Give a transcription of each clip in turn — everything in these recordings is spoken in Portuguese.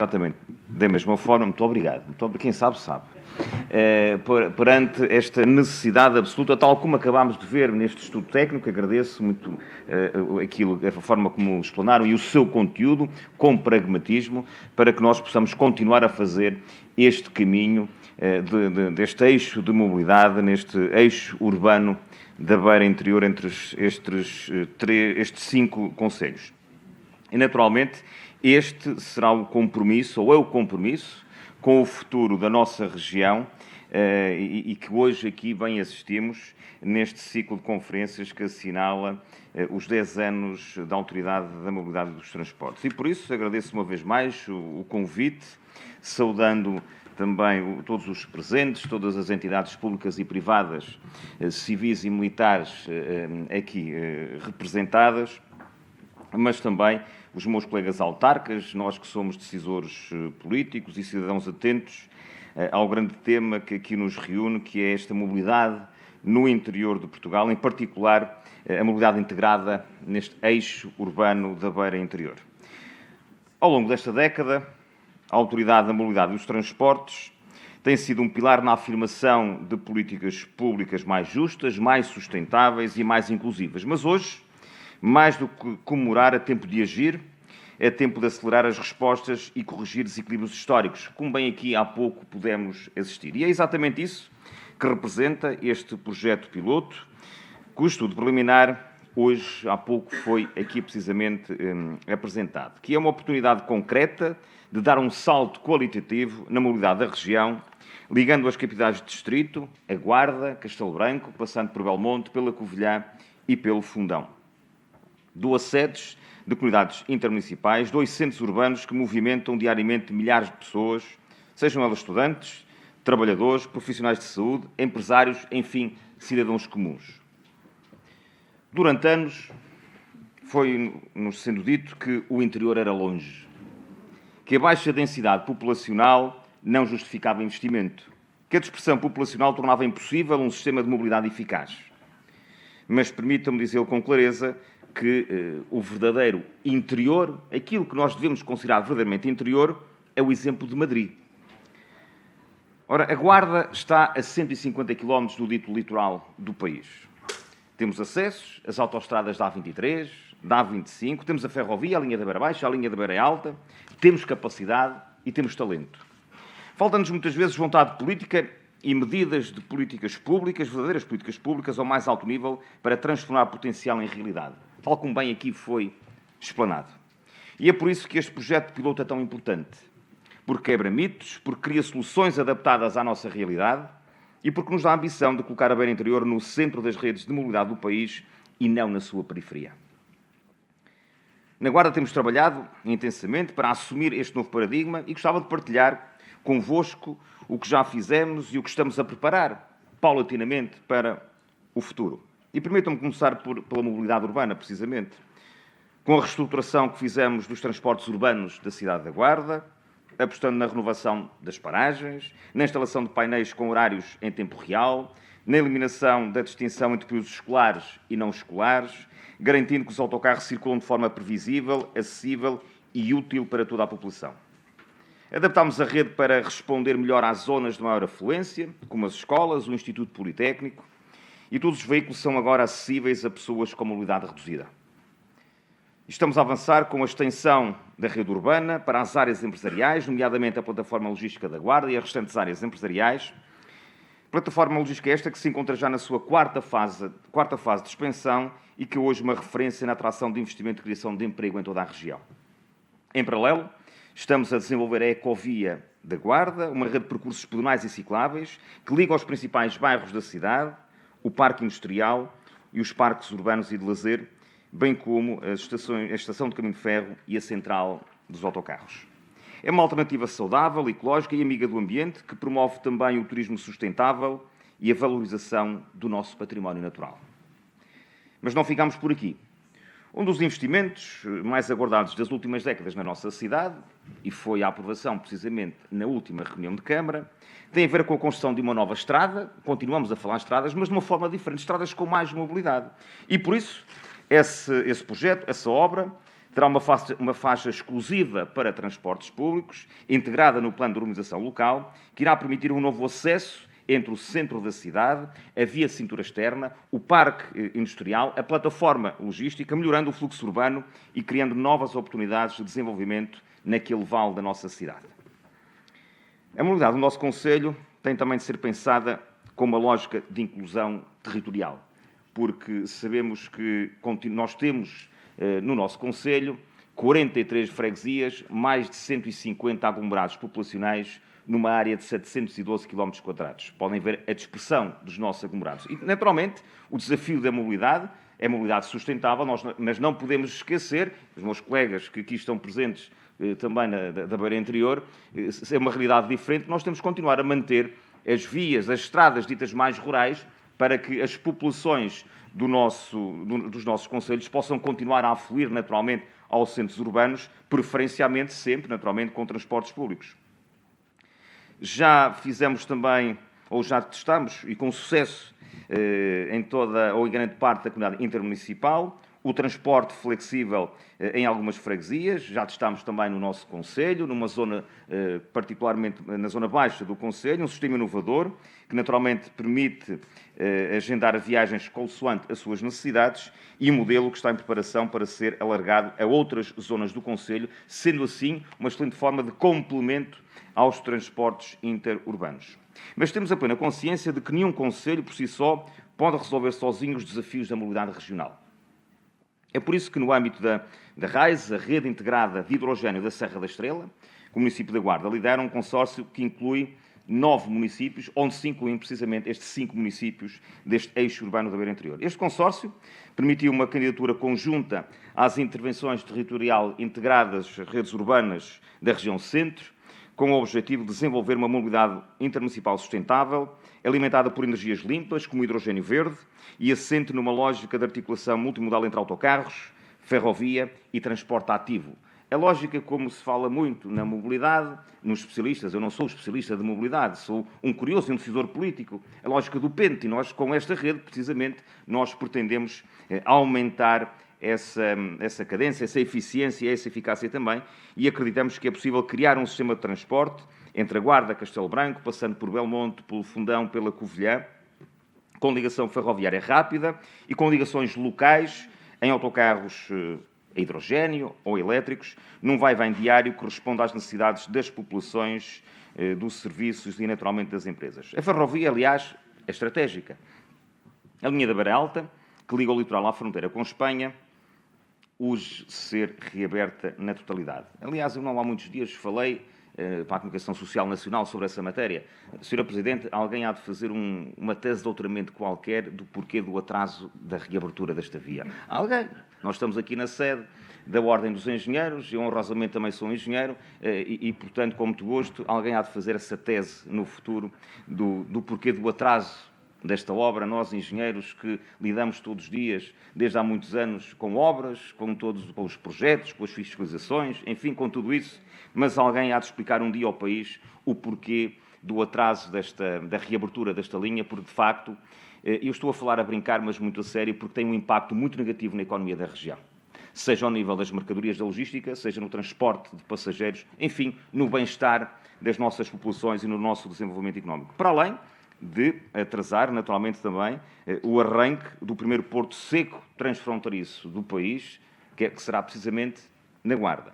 Exatamente. Da mesma forma, muito obrigado. Quem sabe, sabe. Perante esta necessidade absoluta, tal como acabámos de ver neste estudo técnico, agradeço muito a forma como explanaram e o seu conteúdo, com pragmatismo, para que nós possamos continuar a fazer este caminho deste eixo de mobilidade, neste eixo urbano da Beira Interior, entre estes 5 concelhos. E, naturalmente, este será o compromisso, ou é o compromisso, com o futuro da nossa região e que hoje aqui bem assistimos neste ciclo de conferências que assinala os 10 anos da Autoridade da Mobilidade e dos Transportes. E por isso agradeço uma vez mais o convite, saudando também todos os presentes, todas as entidades públicas e privadas, civis e militares aqui representadas, mas também os meus colegas autarcas, nós que somos decisores políticos e cidadãos atentos ao grande tema que aqui nos reúne, que é esta mobilidade no interior de Portugal, em particular a mobilidade integrada neste eixo urbano da Beira Interior. Ao longo desta década, a Autoridade da Mobilidade e dos Transportes tem sido um pilar na afirmação de políticas públicas mais justas, mais sustentáveis e mais inclusivas. Mas hoje, mais do que comemorar, é tempo de agir, é tempo de acelerar as respostas e corrigir desequilíbrios históricos, como bem aqui há pouco pudemos assistir. E é exatamente isso que representa este projeto piloto, cujo estudo preliminar hoje, há pouco, foi aqui precisamente apresentado, que é uma oportunidade concreta de dar um salto qualitativo na mobilidade da região, ligando as capitais de distrito, a Guarda, Castelo Branco, passando por Belmonte, pela Covilhã e pelo Fundão. 2 sedes de comunidades intermunicipais, 2 centros urbanos que movimentam diariamente milhares de pessoas, sejam elas estudantes, trabalhadores, profissionais de saúde, empresários, enfim, cidadãos comuns. Durante anos foi-nos sendo dito que o interior era longe, que a baixa densidade populacional não justificava investimento, que a dispersão populacional tornava impossível um sistema de mobilidade eficaz. Mas permitam-me dizê-lo com clareza que o verdadeiro interior, aquilo que nós devemos considerar verdadeiramente interior, é o exemplo de Madrid. Ora, a Guarda está a 150 km do dito litoral do país. Temos acessos, as autoestradas da A23, da A25, temos a ferrovia, a linha da Beira Baixa, a linha da Beira Alta, temos capacidade e temos talento. Falta-nos muitas vezes vontade política e medidas de políticas públicas, verdadeiras políticas públicas, ao mais alto nível, para transformar potencial em realidade, tal como bem aqui foi explanado. E é por isso que este projeto de piloto é tão importante, porque quebra mitos, porque cria soluções adaptadas à nossa realidade e porque nos dá a ambição de colocar a Beira Interior no centro das redes de mobilidade do país e não na sua periferia. Na Guarda temos trabalhado intensamente para assumir este novo paradigma e gostava de partilhar convosco o que já fizemos e o que estamos a preparar, paulatinamente, para o futuro. E permitam-me começar pela mobilidade urbana, precisamente, com a reestruturação que fizemos dos transportes urbanos da cidade da Guarda, apostando na renovação das paragens, na instalação de painéis com horários em tempo real, na eliminação da distinção entre períodos escolares e não escolares, garantindo que os autocarros circulam de forma previsível, acessível e útil para toda a população. Adaptámos a rede para responder melhor às zonas de maior afluência, como as escolas, o Instituto Politécnico, e todos os veículos são agora acessíveis a pessoas com mobilidade reduzida. Estamos a avançar com a extensão da rede urbana para as áreas empresariais, nomeadamente a plataforma logística da Guarda e as restantes áreas empresariais. Plataforma logística esta que se encontra já na sua quarta fase de expansão e que hoje é uma referência na atração de investimento e criação de emprego em toda a região. Em paralelo, estamos a desenvolver a Ecovia da Guarda, uma rede de percursos pedonais e cicláveis que liga os principais bairros da cidade, o Parque Industrial e os parques urbanos e de lazer, bem como a estação de caminho de ferro e a central dos autocarros. É uma alternativa saudável, ecológica e amiga do ambiente que promove também o turismo sustentável e a valorização do nosso património natural. Mas não ficamos por aqui. Um dos investimentos mais aguardados das últimas décadas na nossa cidade, e foi a aprovação precisamente na última reunião de Câmara, tem a ver com a construção de uma nova estrada. Continuamos a falar em estradas, mas de uma forma diferente, estradas com mais mobilidade. E por isso, esse projeto, essa obra, Terá uma faixa exclusiva para transportes públicos, integrada no plano de urbanização local, que irá permitir um novo acesso entre o centro da cidade, a via de cintura externa, o parque industrial, a plataforma logística, melhorando o fluxo urbano e criando novas oportunidades de desenvolvimento naquele vale da nossa cidade. A mobilidade do nosso concelho tem também de ser pensada com uma lógica de inclusão territorial, porque sabemos que nós temos no nosso concelho 43 freguesias, mais de 150 aglomerados populacionais numa área de 712 km². Podem ver a dispersão dos nossos aglomerados. E, naturalmente, o desafio da mobilidade é a mobilidade sustentável, mas não podemos esquecer, os meus colegas que aqui estão presentes também da Beira Interior, é uma realidade diferente, nós temos que continuar a manter as vias, as estradas ditas mais rurais, para que as populações dos nossos concelhos possam continuar a afluir naturalmente aos centros urbanos, preferencialmente sempre, naturalmente, com transportes públicos. Já fizemos também, ou já testamos, e com sucesso, em toda ou em grande parte da comunidade intermunicipal, o transporte flexível em algumas freguesias. Já testámos também no nosso concelho, numa zona, particularmente na zona baixa do concelho, um sistema inovador, que naturalmente permite agendar viagens consoante as suas necessidades e um modelo que está em preparação para ser alargado a outras zonas do concelho, sendo assim uma excelente forma de complemento aos transportes interurbanos. Mas temos a plena consciência de que nenhum concelho, por si só, pode resolver sozinho os desafios da mobilidade regional. É por isso que, no âmbito da RAIS, a Rede Integrada de Hidrogénio da Serra da Estrela, o município da Guarda lidera um consórcio que inclui 9 municípios, onde se incluem precisamente estes 5 municípios deste eixo urbano da Beira Interior. Este consórcio permitiu uma candidatura conjunta às intervenções territorial integradas redes urbanas da região centro, com o objetivo de desenvolver uma mobilidade intermunicipal sustentável, alimentada por energias limpas, como o hidrogênio verde, e assente numa lógica de articulação multimodal entre autocarros, ferrovia e transporte ativo. A lógica, como se fala muito na mobilidade, nos especialistas, eu não sou especialista de mobilidade, sou um curioso e um decisor político, a lógica do pente, e nós, com esta rede, precisamente, nós pretendemos aumentar essa cadência, essa eficiência e essa eficácia também, e acreditamos que é possível criar um sistema de transporte entre a Guarda, Castelo Branco, passando por Belmonte, pelo Fundão, pela Covilhã, com ligação ferroviária rápida e com ligações locais em autocarros a hidrogénio ou elétricos, num vai-vem diário que responda às necessidades das populações, dos serviços e, naturalmente, das empresas. A ferrovia, aliás, é estratégica. A linha da Beira Alta, que liga o litoral à fronteira com Espanha, urge ser reaberta na totalidade. Aliás, eu não há muitos dias falei para a Comunicação Social Nacional sobre essa matéria. Sra. Presidente, alguém há de fazer uma tese de doutoramento qualquer do porquê do atraso da reabertura desta via? Alguém? Nós estamos aqui na sede da Ordem dos Engenheiros, eu honrosamente também sou engenheiro, portanto, com muito gosto, alguém há de fazer essa tese no futuro do porquê do atraso desta obra, nós engenheiros que lidamos todos os dias, desde há muitos anos, com obras, com os projetos, com as fiscalizações, enfim, com tudo isso, mas alguém há de explicar um dia ao país o porquê do atraso da reabertura desta linha, porque, de facto, eu estou a falar a brincar, mas muito a sério, porque tem um impacto muito negativo na economia da região. Seja ao nível das mercadorias da logística, seja no transporte de passageiros, enfim, no bem-estar das nossas populações e no nosso desenvolvimento económico. Para além de atrasar, naturalmente, também o arranque do primeiro porto seco transfronteiriço do país, que será precisamente na Guarda.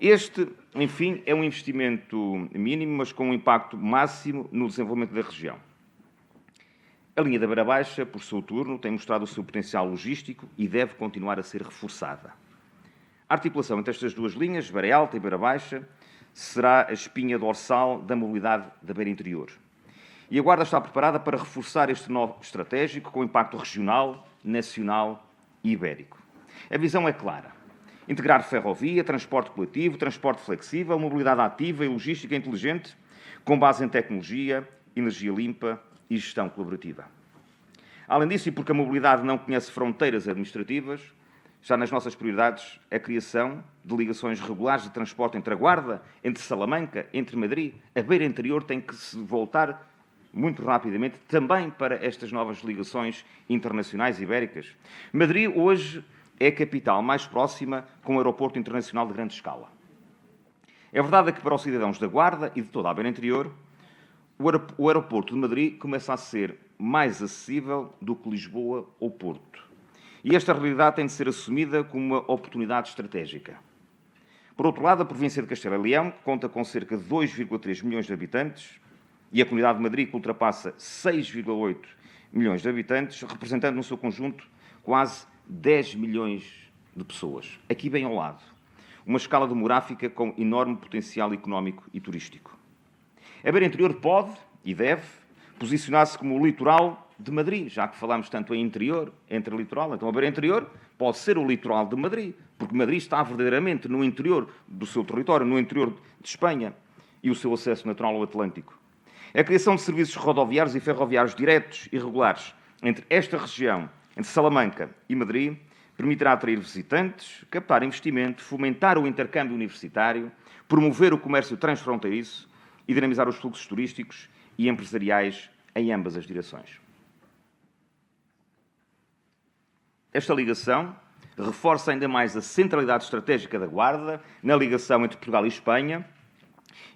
Este, enfim, é um investimento mínimo, mas com um impacto máximo no desenvolvimento da região. A linha da Beira Baixa, por seu turno, tem mostrado o seu potencial logístico e deve continuar a ser reforçada. A articulação entre estas duas linhas, Beira Alta e Beira Baixa, será a espinha dorsal da mobilidade da Beira Interior. E a Guarda está preparada para reforçar este novo estratégico com impacto regional, nacional e ibérico. A visão é clara. Integrar ferrovia, transporte coletivo, transporte flexível, mobilidade ativa e logística inteligente, com base em tecnologia, energia limpa e gestão colaborativa. Além disso, e porque a mobilidade não conhece fronteiras administrativas, está nas nossas prioridades a criação de ligações regulares de transporte entre a Guarda, entre Salamanca, entre Madrid. A Beira Interior tem que se voltar muito rapidamente também para estas novas ligações internacionais ibéricas. Madrid hoje é a capital mais próxima com um aeroporto internacional de grande escala. É verdade que para os cidadãos da Guarda e de toda a Beira Interior, o aeroporto de Madrid começa a ser mais acessível do que Lisboa ou Porto. E esta realidade tem de ser assumida como uma oportunidade estratégica. Por outro lado, a província de Castelo e Leão conta com cerca de 2,3 milhões de habitantes e a Comunidade de Madrid, que ultrapassa 6,8 milhões de habitantes, representando no seu conjunto quase 10 milhões de pessoas. Aqui bem ao lado, uma escala demográfica com enorme potencial económico e turístico. A Beira Interior pode e deve posicionar-se como o litoral de Madrid, já que falamos tanto em interior, entre litoral. Então a Beira Interior pode ser o litoral de Madrid, porque Madrid está verdadeiramente no interior do seu território, no interior de Espanha, e o seu acesso natural ao Atlântico. A criação de serviços rodoviários e ferroviários diretos e regulares entre esta região, entre Salamanca e Madrid, permitirá atrair visitantes, captar investimento, fomentar o intercâmbio universitário, promover o comércio transfronteiriço e dinamizar os fluxos turísticos e empresariais em ambas as direções. Esta ligação reforça ainda mais a centralidade estratégica da Guarda na ligação entre Portugal e Espanha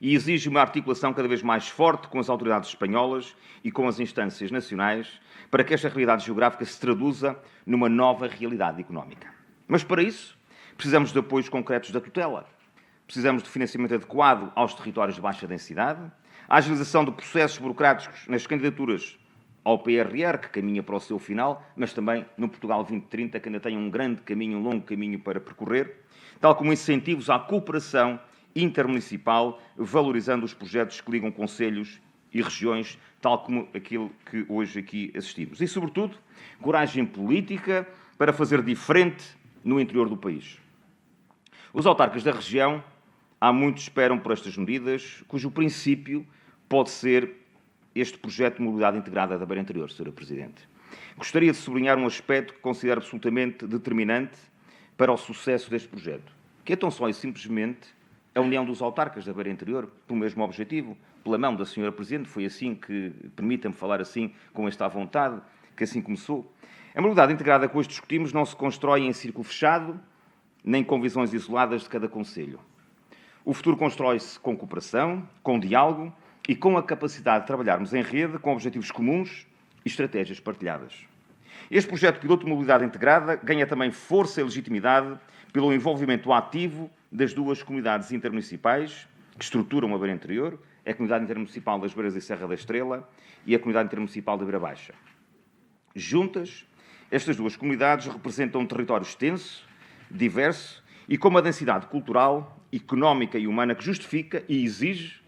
e exige uma articulação cada vez mais forte com as autoridades espanholas e com as instâncias nacionais para que esta realidade geográfica se traduza numa nova realidade económica. Mas para isso precisamos de apoios concretos da tutela, precisamos de financiamento adequado aos territórios de baixa densidade, a agilização de processos burocráticos nas candidaturas ao PRR, que caminha para o seu final, mas também no Portugal 2030, que ainda tem um grande caminho, um longo caminho para percorrer, tal como incentivos à cooperação intermunicipal, valorizando os projetos que ligam concelhos e regiões, tal como aquilo que hoje aqui assistimos. E, sobretudo, coragem política para fazer diferente no interior do país. Os autarcas da região há muito esperam por estas medidas, cujo princípio pode ser este projeto de mobilidade integrada da Beira Interior, Sra. Presidente. Gostaria de sublinhar um aspecto que considero absolutamente determinante para o sucesso deste projeto, que é tão só e simplesmente a união dos autarcas da Beira Interior, pelo mesmo objetivo, pela mão da Sra. Presidente. Foi assim que, permita-me falar assim, com esta vontade, que assim começou. A mobilidade integrada que hoje discutimos não se constrói em círculo fechado, nem com visões isoladas de cada concelho. O futuro constrói-se com cooperação, com diálogo e com a capacidade de trabalharmos em rede com objetivos comuns e estratégias partilhadas. Este projeto piloto de mobilidade integrada ganha também força e legitimidade pelo envolvimento ativo das duas comunidades intermunicipais que estruturam a Beira Interior, a Comunidade Intermunicipal das Beiras e Serra da Estrela e a Comunidade Intermunicipal da Beira Baixa. Juntas, estas duas comunidades representam um território extenso, diverso e com uma densidade cultural, económica e humana que justifica e exige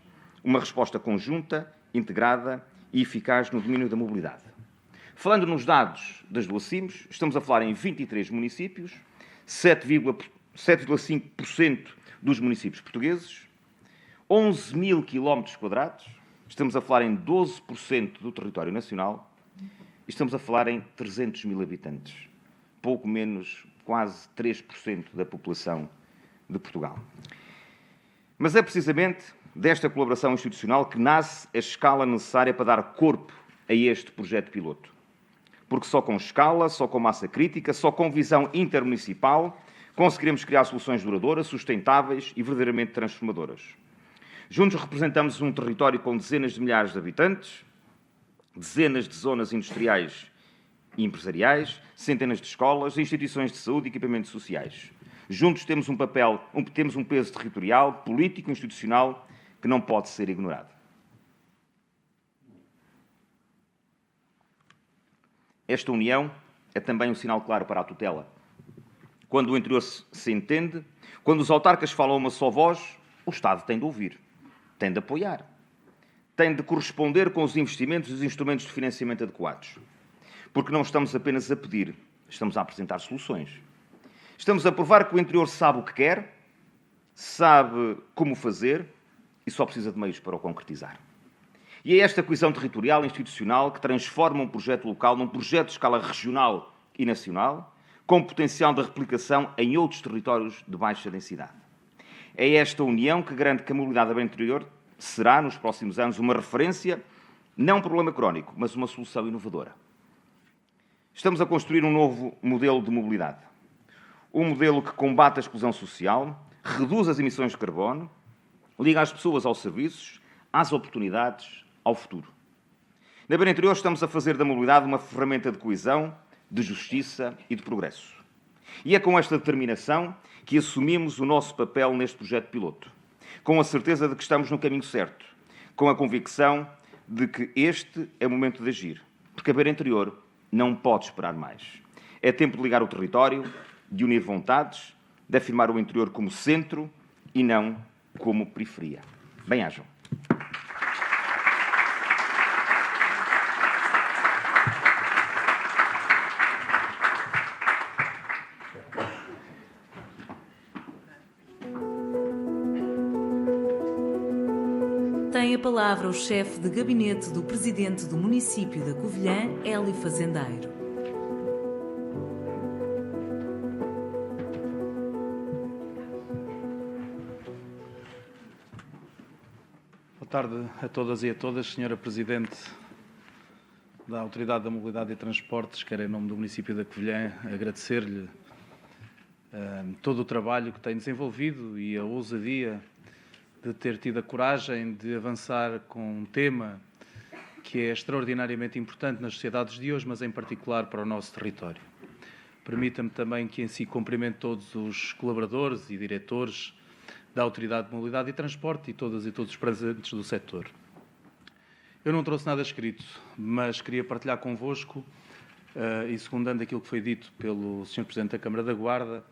uma resposta conjunta, integrada e eficaz no domínio da mobilidade. Falando nos dados das duas CIMs, estamos a falar em 23 municípios, 7,5% dos municípios portugueses, 11 mil quilómetros quadrados, estamos a falar em 12% do território nacional e estamos a falar em 300 mil habitantes, pouco menos, quase 3% da população de Portugal. Mas é precisamente desta colaboração institucional que nasce a escala necessária para dar corpo a este projeto piloto. Porque só com escala, só com massa crítica, só com visão intermunicipal, conseguiremos criar soluções duradouras, sustentáveis e verdadeiramente transformadoras. Juntos representamos um território com dezenas de milhares de habitantes, dezenas de zonas industriais e empresariais, centenas de escolas, instituições de saúde e equipamentos sociais. Juntos temos temos um peso territorial, político e institucional que não pode ser ignorado. Esta união é também um sinal claro para a tutela. Quando o interior se entende, quando os autarcas falam uma só voz, o Estado tem de ouvir, tem de apoiar, tem de corresponder com os investimentos e os instrumentos de financiamento adequados. Porque não estamos apenas a pedir, estamos a apresentar soluções. Estamos a provar que o interior sabe o que quer, sabe como fazer e só precisa de meios para o concretizar. E é esta coesão territorial e institucional que transforma um projeto local num projeto de escala regional e nacional, com potencial de replicação em outros territórios de baixa densidade. É esta união que garante que a mobilidade da Beira Interior será, nos próximos anos, uma referência, não um problema crónico, mas uma solução inovadora. Estamos a construir um novo modelo de mobilidade. Um modelo que combate a exclusão social, reduz as emissões de carbono, liga as pessoas aos serviços, às oportunidades, ao futuro. Na Beira Interior estamos a fazer da mobilidade uma ferramenta de coesão, de justiça e de progresso. E é com esta determinação que assumimos o nosso papel neste projeto piloto, com a certeza de que estamos no caminho certo, com a convicção de que este é o momento de agir, porque a Beira Interior não pode esperar mais. É tempo de ligar o território, de unir vontades, de afirmar o interior como centro e não como periferia. Bem-ajam. Tem a palavra o chefe de gabinete do presidente do município da Covilhã, Hélio Fazendeiro. Boa tarde a todas e a todas, Senhora Presidente da Autoridade da Mobilidade e Transportes. Quero, em nome do município da Covilhã, agradecer-lhe todo o trabalho que tem desenvolvido e a ousadia de ter tido a coragem de avançar com um tema que é extraordinariamente importante nas sociedades de hoje, mas em particular para o nosso território. Permita-me também que em si cumprimente todos os colaboradores e diretores da Autoridade de Mobilidade e Transporte e todas e todos os presentes do setor. Eu não trouxe nada escrito, mas queria partilhar convosco, e secundando aquilo que foi dito pelo Sr. Presidente da Câmara da Guarda,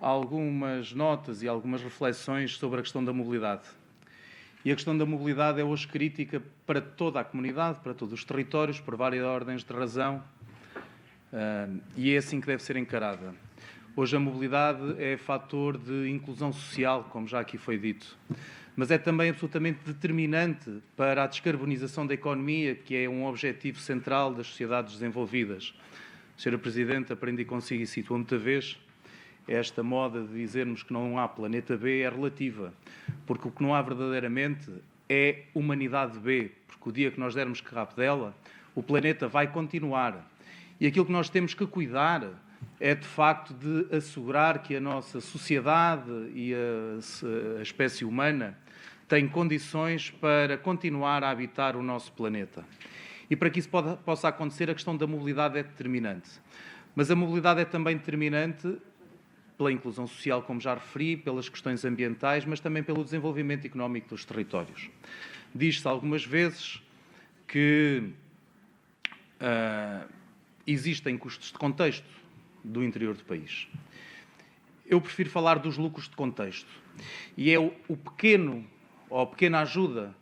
algumas notas e algumas reflexões sobre a questão da mobilidade. E a questão da mobilidade é hoje crítica para toda a comunidade, para todos os territórios, por várias ordens de razão, e é assim que deve ser encarada. Hoje a mobilidade é fator de inclusão social, como já aqui foi dito, mas é também absolutamente determinante para a descarbonização da economia, que é um objetivo central das sociedades desenvolvidas. Sra. Presidente, aprendi consigo e cito muita vez, esta moda de dizermos que não há planeta B é relativa, porque o que não há verdadeiramente é humanidade B, porque o dia que nós dermos cabo dela, o planeta vai continuar. E aquilo que nós temos que cuidar é, de facto, de assegurar que a nossa sociedade e a espécie humana têm condições para continuar a habitar o nosso planeta. E para que isso possa acontecer, a questão da mobilidade é determinante. Mas a mobilidade é também determinante pela inclusão social, como já referi, pelas questões ambientais, mas também pelo desenvolvimento económico dos territórios. Diz-se algumas vezes que existem custos de contexto do interior do país. Eu prefiro falar dos lucros de contexto. E é o pequeno, ou a pequena ajuda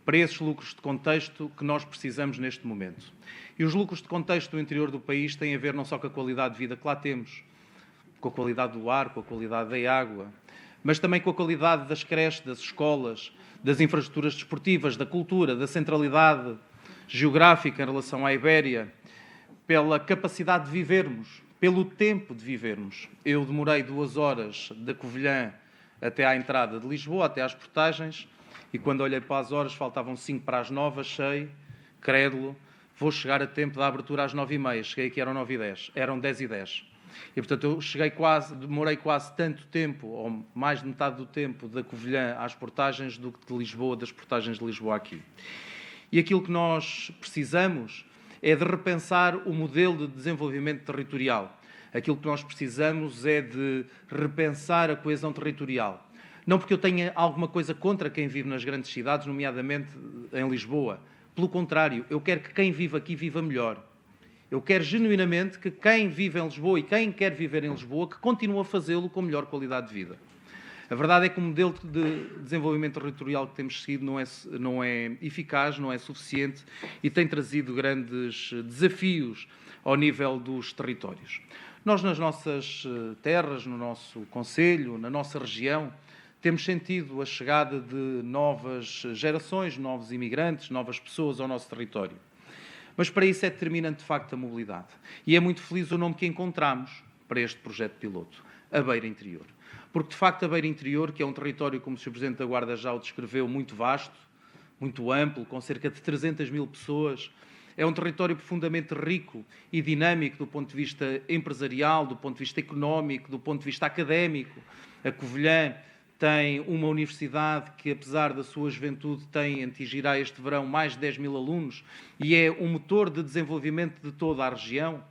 para esses lucros de contexto que nós precisamos neste momento. E os lucros de contexto do interior do país têm a ver não só com a qualidade de vida que lá temos, com a qualidade do ar, com a qualidade da água, mas também com a qualidade das creches, das escolas, das infraestruturas desportivas, da cultura, da centralidade geográfica em relação à Ibéria, pela capacidade de vivermos, pelo tempo de vivermos. Eu demorei 2 horas da Covilhã até à entrada de Lisboa, até às portagens, e quando olhei para as horas, faltavam 5 para as 9, achei, crédulo, vou chegar a tempo da abertura às 9h30. Cheguei aqui, eram 9h10, eram 10h10. E, portanto, eu demorei quase tanto tempo, ou mais de metade do tempo, da Covilhã às portagens do que de Lisboa, das portagens de Lisboa aqui. E aquilo que nós precisamos é de repensar o modelo de desenvolvimento territorial. Aquilo que nós precisamos é de repensar a coesão territorial. Não porque eu tenha alguma coisa contra quem vive nas grandes cidades, nomeadamente em Lisboa. Pelo contrário, eu quero que quem vive aqui viva melhor. Eu quero genuinamente que quem vive em Lisboa e quem quer viver em Lisboa, que continue a fazê-lo com melhor qualidade de vida. A verdade é que o modelo de desenvolvimento territorial que temos seguido não é eficaz, não é suficiente e tem trazido grandes desafios ao nível dos territórios. Nós, nas nossas terras, no nosso concelho, na nossa região, temos sentido a chegada de novas gerações, novos imigrantes, novas pessoas ao nosso território. Mas para isso é determinante, de facto, a mobilidade. E é muito feliz o nome que encontramos para este projeto piloto, a Beira Interior. Porque, de facto, a Beira Interior, que é um território, como o Sr. Presidente da Guarda já o descreveu, muito vasto, muito amplo, com cerca de 300 mil pessoas, É um território profundamente rico e dinâmico do ponto de vista empresarial, do ponto de vista económico, do ponto de vista académico. A Covilhã tem uma universidade que, apesar da sua juventude, atingirá este verão mais de 10 mil alunos e é um motor de desenvolvimento de toda a região.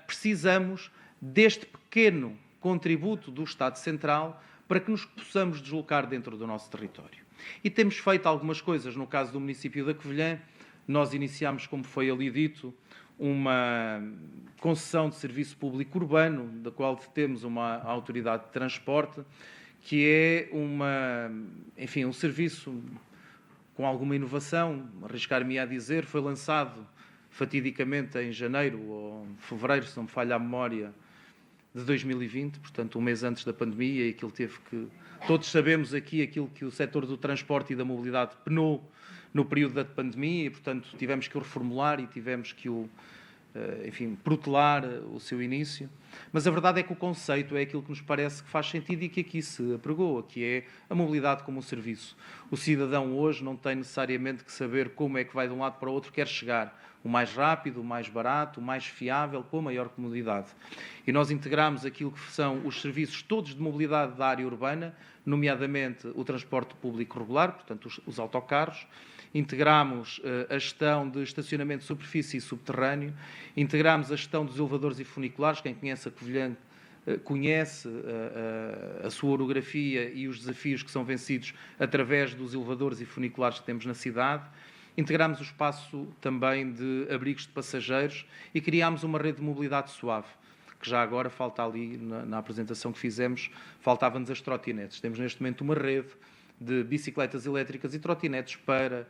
Precisamos deste pequeno contributo do Estado Central para que nos possamos deslocar dentro do nosso território. E temos feito algumas coisas. No caso do município da Covilhã, nós iniciámos, como foi ali dito, uma concessão de serviço público urbano, da qual temos uma autoridade de transporte, que é um serviço com alguma inovação, arriscar-me a dizer, foi lançado fatidicamente em janeiro ou fevereiro, se não me falha a memória, de 2020, portanto, um mês antes da pandemia, e aquilo teve que... Todos sabemos aqui aquilo que o setor do transporte e da mobilidade penou no período da pandemia, e, portanto, tivemos que o reformular e tivemos que protelar o seu início. Mas a verdade é que o conceito é aquilo que nos parece que faz sentido e que aqui se apregou, que é a mobilidade como um serviço. O cidadão hoje não tem necessariamente que saber como é que vai de um lado para o outro, quer chegar o mais rápido, o mais barato, o mais fiável, com a maior comodidade. E nós integramos aquilo que são os serviços todos de mobilidade da área urbana, nomeadamente o transporte público regular, portanto os autocarros, integramos a gestão de estacionamento de superfície e subterrâneo, integramos a gestão dos elevadores e funiculares. Quem conhece a Covilhã conhece a sua orografia e os desafios que são vencidos através dos elevadores e funiculares que temos na cidade. Integramos o espaço também de abrigos de passageiros e criámos uma rede de mobilidade suave, que já agora falta ali, na apresentação que fizemos, faltavam-nos as trotinetes. Temos neste momento uma rede de bicicletas elétricas e trotinetes para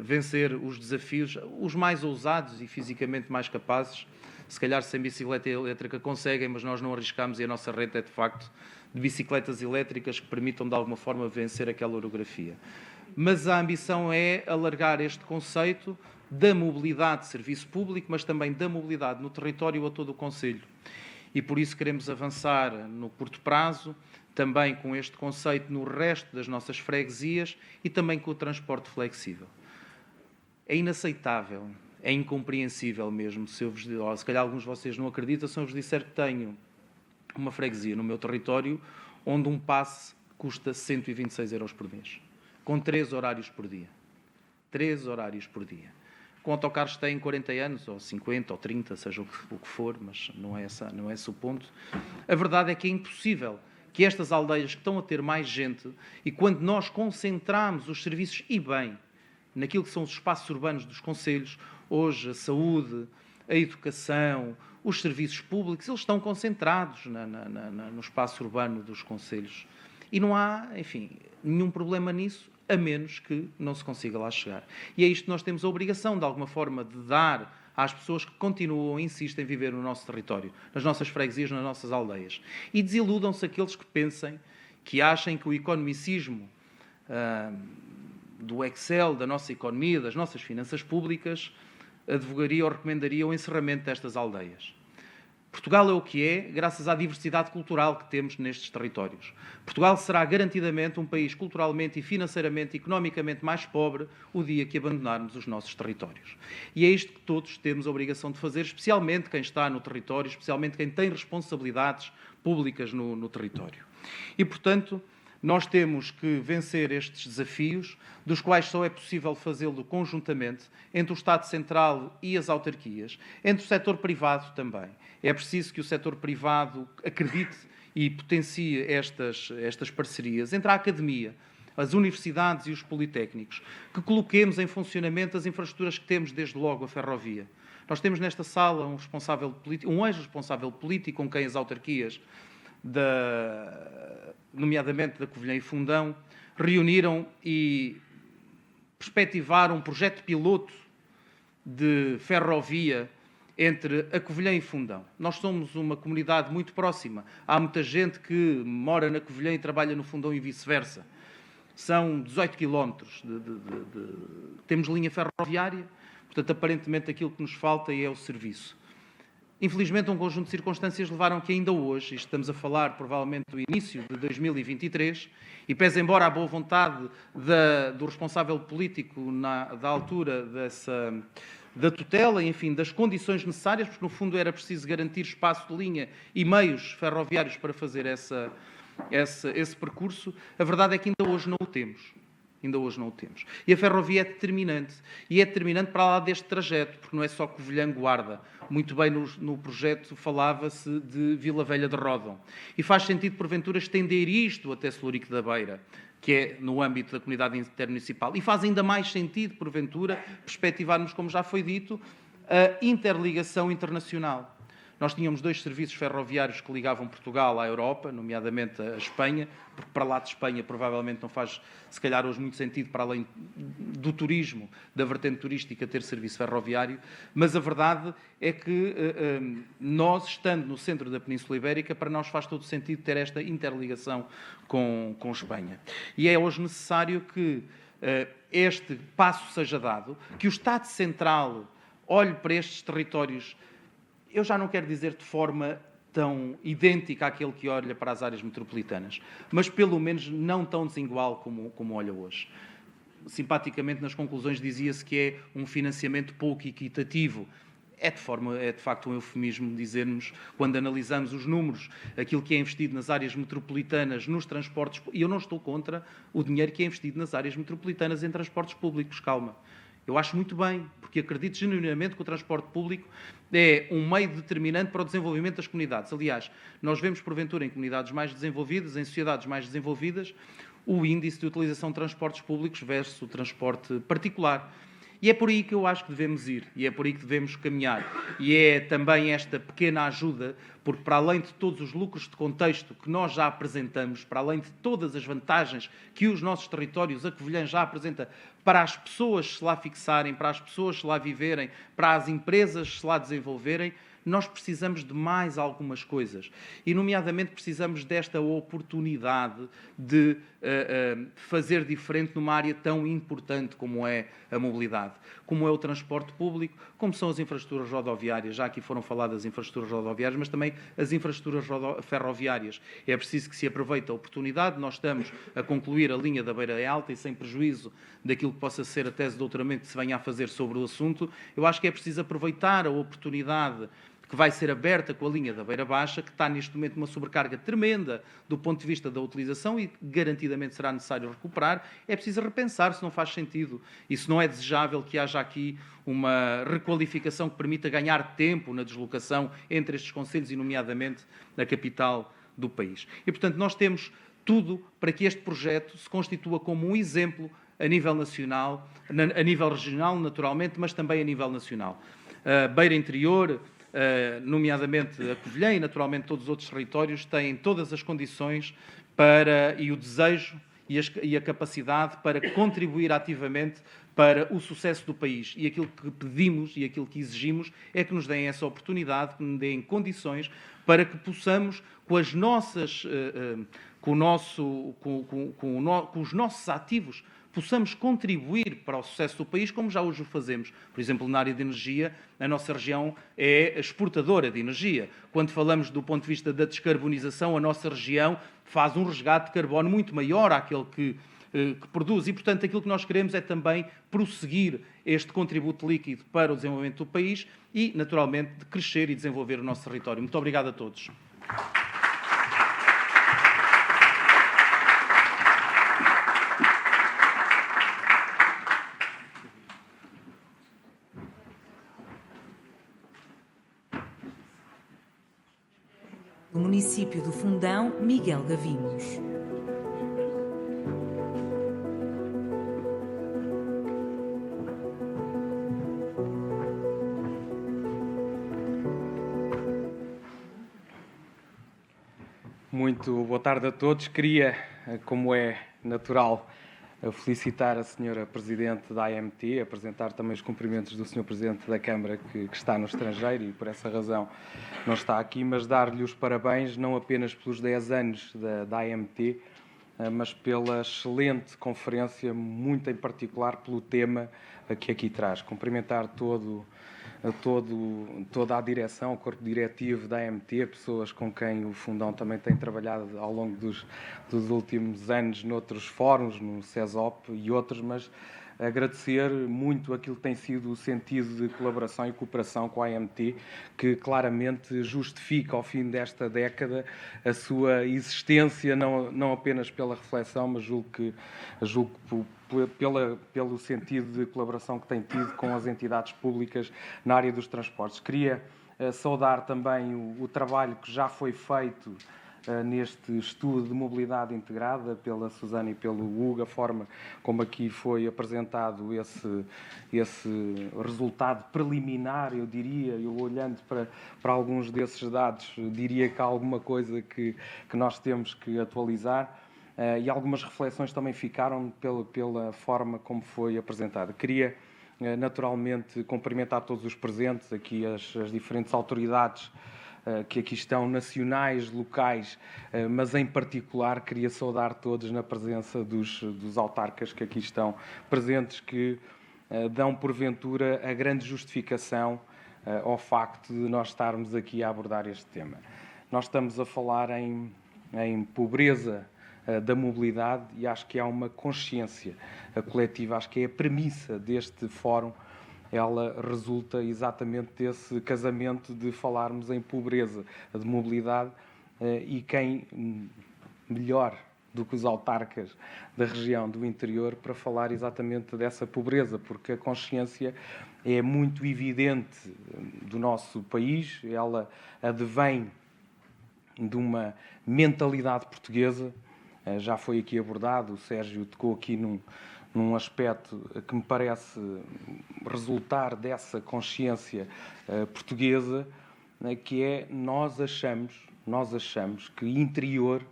vencer os desafios, os mais ousados e fisicamente mais capazes. Se calhar sem bicicleta elétrica conseguem, mas nós não arriscamos e a nossa rede é de facto de bicicletas elétricas que permitam de alguma forma vencer aquela orografia. Mas a ambição é alargar este conceito da mobilidade de serviço público, mas também da mobilidade no território a todo o concelho. E por isso queremos avançar no curto prazo, também com este conceito no resto das nossas freguesias e também com o transporte flexível. É inaceitável, é incompreensível mesmo, se calhar alguns de vocês não acreditam, se eu vos disser que tenho uma freguesia no meu território onde um passe custa 126 euros por mês, com 3 horários por dia. 3 horários por dia. Com autocarros que têm 40 anos, ou 50, ou 30, seja o que for, mas não é esse o ponto. A verdade é que é impossível que estas aldeias que estão a ter mais gente, e quando nós concentramos os serviços, e bem, naquilo que são os espaços urbanos dos concelhos, hoje a saúde, a educação, os serviços públicos, eles estão concentrados no espaço urbano dos concelhos. E não há, nenhum problema nisso, a menos que não se consiga lá chegar. E é isto que nós temos a obrigação, de alguma forma, de dar às pessoas que continuam e insistem em viver no nosso território, nas nossas freguesias, nas nossas aldeias. E desiludam-se aqueles que pensem, que achem que o economicismo do Excel, da nossa economia, das nossas finanças públicas, advogaria ou recomendaria o encerramento destas aldeias. Portugal é o que é, graças à diversidade cultural que temos nestes territórios. Portugal será garantidamente um país culturalmente e financeiramente, economicamente mais pobre o dia que abandonarmos os nossos territórios. E é isto que todos temos a obrigação de fazer, especialmente quem está no território, especialmente quem tem responsabilidades públicas no território. E, portanto, nós temos que vencer estes desafios, dos quais só é possível fazê-lo conjuntamente entre o Estado Central e as autarquias, entre o setor privado também. É preciso que o setor privado acredite e potencie estas parcerias entre a academia, as universidades e os politécnicos, que coloquemos em funcionamento as infraestruturas que temos, desde logo a ferrovia. Nós temos nesta sala um ex-responsável político com quem as autarquias, nomeadamente da Covilhã e Fundão, reuniram e perspectivaram um projeto piloto de ferrovia entre a Covilhã e Fundão. Nós somos uma comunidade muito próxima. Há muita gente que mora na Covilhã e trabalha no Fundão e vice-versa. São 18 quilómetros. Temos linha ferroviária, portanto, aparentemente aquilo que nos falta é o serviço. Infelizmente, um conjunto de circunstâncias levaram que ainda hoje, estamos a falar provavelmente do início de 2023, e pese embora a boa vontade do responsável político da altura da tutela, enfim, das condições necessárias, porque no fundo era preciso garantir espaço de linha e meios ferroviários para fazer esse percurso. A verdade é que ainda hoje não o temos. Ainda hoje não o temos. E a ferrovia é determinante. E é determinante para lá deste trajeto, porque não é só Covilhã-Guarda. Muito bem no projeto falava-se de Vila Velha de Ródão. E faz sentido, porventura, estender isto até Celurico da Beira, que é no âmbito da comunidade intermunicipal. E faz ainda mais sentido, porventura, perspectivarmos, como já foi dito, a interligação internacional. Nós tínhamos 2 serviços ferroviários que ligavam Portugal à Europa, nomeadamente a Espanha, porque para lá de Espanha provavelmente não faz, se calhar, hoje muito sentido, para além do turismo, da vertente turística, ter serviço ferroviário, mas a verdade é que nós, estando no centro da Península Ibérica, para nós faz todo sentido ter esta interligação com Espanha. E é hoje necessário que este passo seja dado, que o Estado Central olhe para estes territórios. Eu já não quero dizer de forma tão idêntica àquele que olha para as áreas metropolitanas, mas pelo menos não tão desigual como olha hoje. Simpaticamente, nas conclusões dizia-se que é um financiamento pouco equitativo. É de facto um eufemismo dizermos, quando analisamos os números, aquilo que é investido nas áreas metropolitanas, nos transportes, e eu não estou contra o dinheiro que é investido nas áreas metropolitanas em transportes públicos, calma. Eu acho muito bem, porque acredito genuinamente que o transporte público é um meio determinante para o desenvolvimento das comunidades. Aliás, nós vemos, porventura, em comunidades mais desenvolvidas, em sociedades mais desenvolvidas, o índice de utilização de transportes públicos versus o transporte particular. E é por aí que eu acho que devemos ir, e é por aí que devemos caminhar. E é também esta pequena ajuda, porque para além de todos os lucros de contexto que nós já apresentamos, para além de todas as vantagens que os nossos territórios, a Covilhã já apresenta para as pessoas se lá fixarem, para as pessoas se lá viverem, para as empresas se lá desenvolverem, nós precisamos de mais algumas coisas. E, nomeadamente, precisamos desta oportunidade de fazer diferente numa área tão importante como é a mobilidade, como é o transporte público, como são as infraestruturas rodoviárias. Já aqui foram faladas as infraestruturas rodoviárias, mas também as infraestruturas ferroviárias. É preciso que se aproveite a oportunidade. Nós estamos a concluir a linha da Beira Alta e, sem prejuízo daquilo que possa ser a tese de doutoramento que se venha a fazer sobre o assunto, eu acho que é preciso aproveitar a oportunidade que vai ser aberta com a linha da Beira Baixa, que está neste momento uma sobrecarga tremenda do ponto de vista da utilização e garantidamente será necessário recuperar. É preciso repensar se não faz sentido e se não é desejável que haja aqui uma requalificação que permita ganhar tempo na deslocação entre estes concelhos e, nomeadamente, na capital do país. E, portanto, nós temos tudo para que este projeto se constitua como um exemplo a nível nacional, a nível regional, naturalmente, mas também a nível nacional. A Beira Interior, nomeadamente a Covilhã e naturalmente todos os outros territórios, têm todas as condições para, e o desejo e a capacidade para contribuir ativamente para o sucesso do país. E aquilo que pedimos e aquilo que exigimos é que nos deem essa oportunidade, que nos deem condições para que possamos, com as nossas, com os nossos ativos, possamos contribuir para o sucesso do país, como já hoje o fazemos. Por exemplo, na área de energia, a nossa região é exportadora de energia. Quando falamos do ponto de vista da descarbonização, a nossa região faz um resgate de carbono muito maior àquele que produz. E, portanto, aquilo que nós queremos é também prosseguir este contributo líquido para o desenvolvimento do país e, naturalmente, de crescer e desenvolver o nosso território. Muito obrigado a todos. Do município do Fundão, Miguel Gavinhos. Muito boa tarde a todos. Queria, como é natural, felicitar a Sra. Presidente da AMT, apresentar também os cumprimentos do Sr. Presidente da Câmara, que está no estrangeiro e, por essa razão, não está aqui, mas dar-lhe os parabéns, não apenas pelos 10 anos da AMT, mas pela excelente conferência, muito em particular pelo tema que aqui traz. Cumprimentar toda a direção, o corpo diretivo da AMT, pessoas com quem o Fundão também tem trabalhado ao longo dos últimos anos noutros fóruns, no CESOP e outros, mas agradecer muito aquilo que tem sido o sentido de colaboração e cooperação com a AMT, que claramente justifica, ao fim desta década, a sua existência, não apenas pela reflexão, mas julgo que pelo sentido de colaboração que tem tido com as entidades públicas na área dos transportes. Queria saudar também o trabalho que já foi feito neste estudo de mobilidade integrada pela Susana e pelo Hugo, a forma como aqui foi apresentado esse resultado preliminar, eu diria, eu olhando para alguns desses dados, diria que há alguma coisa que nós temos que atualizar. E algumas reflexões também ficaram pela forma como foi apresentada. Queria, naturalmente, cumprimentar todos os presentes, aqui as diferentes autoridades que aqui estão, nacionais, locais, mas em particular queria saudar todos na presença dos autarcas que aqui estão presentes, que dão, porventura, a grande justificação ao facto de nós estarmos aqui a abordar este tema. Nós estamos a falar em pobreza da mobilidade e acho que há uma consciência coletiva, acho que é a premissa deste fórum, ela resulta exatamente desse casamento de falarmos em pobreza de mobilidade e quem melhor do que os autarcas da região do interior para falar exatamente dessa pobreza, porque a consciência é muito evidente do nosso país, ela advém de uma mentalidade portuguesa. Já foi aqui abordado, o Sérgio tocou aqui num aspecto que me parece resultar dessa consciência portuguesa, que é nós achamos que interior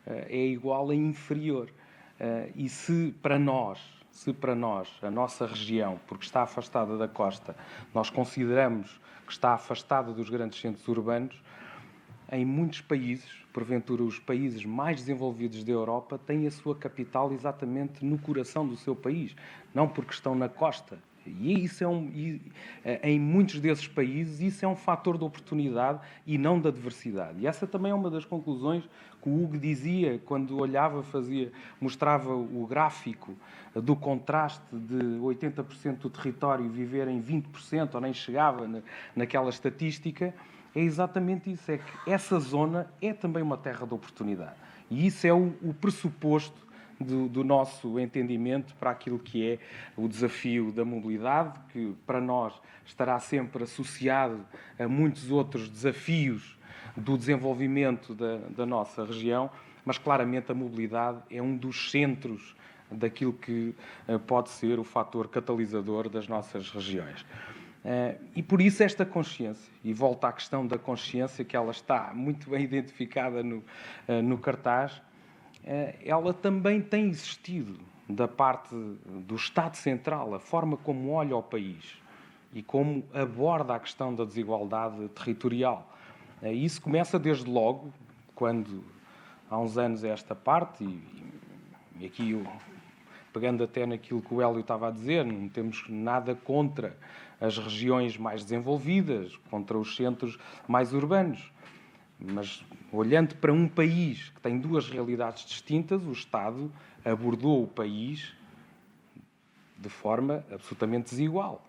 é igual a inferior. E se para nós, a nossa região, porque está afastada da costa, nós consideramos que está afastada dos grandes centros urbanos, em muitos países, porventura os países mais desenvolvidos da Europa, têm a sua capital exatamente no coração do seu país, não porque estão na costa. E isso em muitos desses países, isso é um fator de oportunidade e não da diversidade. E essa também é uma das conclusões que o Hugo dizia quando olhava, mostrava o gráfico do contraste de 80% do território viver em 20%, ou nem chegava naquela estatística. É exatamente isso, é que essa zona é também uma terra de oportunidade. E isso é o pressuposto do nosso entendimento para aquilo que é o desafio da mobilidade, que para nós estará sempre associado a muitos outros desafios do desenvolvimento da nossa região, mas claramente a mobilidade é um dos centros daquilo que pode ser o fator catalisador das nossas regiões. E por isso esta consciência, e volto à questão da consciência, que ela está muito bem identificada no cartaz, ela também tem existido da parte do Estado Central, a forma como olha ao país e como aborda a questão da desigualdade territorial. Isso começa desde logo, quando há uns anos é esta parte, e aqui eu, pegando até naquilo que o Hélio estava a dizer, não temos nada contra as regiões mais desenvolvidas, contra os centros mais urbanos. Mas, olhando para um país que tem duas realidades distintas, o Estado abordou o país de forma absolutamente desigual.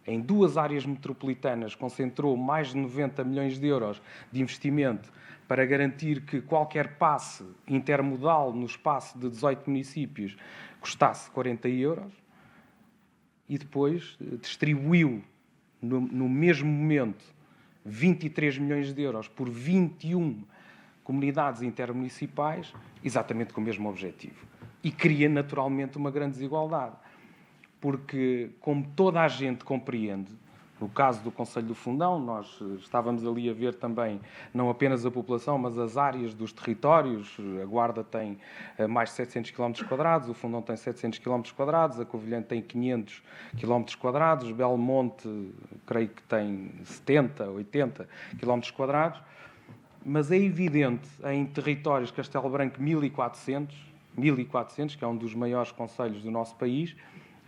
Em duas áreas metropolitanas concentrou mais de 90 milhões de euros de investimento para garantir que qualquer passe intermodal no espaço de 18 municípios custasse 40 euros e depois distribuiu no mesmo momento 23 milhões de euros por 21 comunidades intermunicipais, exatamente com o mesmo objetivo. E cria naturalmente uma grande desigualdade. Porque, como toda a gente compreende, no caso do Concelho do Fundão, nós estávamos ali a ver também, não apenas a população, mas as áreas dos territórios. A Guarda tem mais de 700 km², o Fundão tem 700 km², a Covilhã tem 500 km², Belmonte, creio que tem 70, 80 km². Mas é evidente, em territórios, Castelo Branco 1400, que é um dos maiores concelhos do nosso país,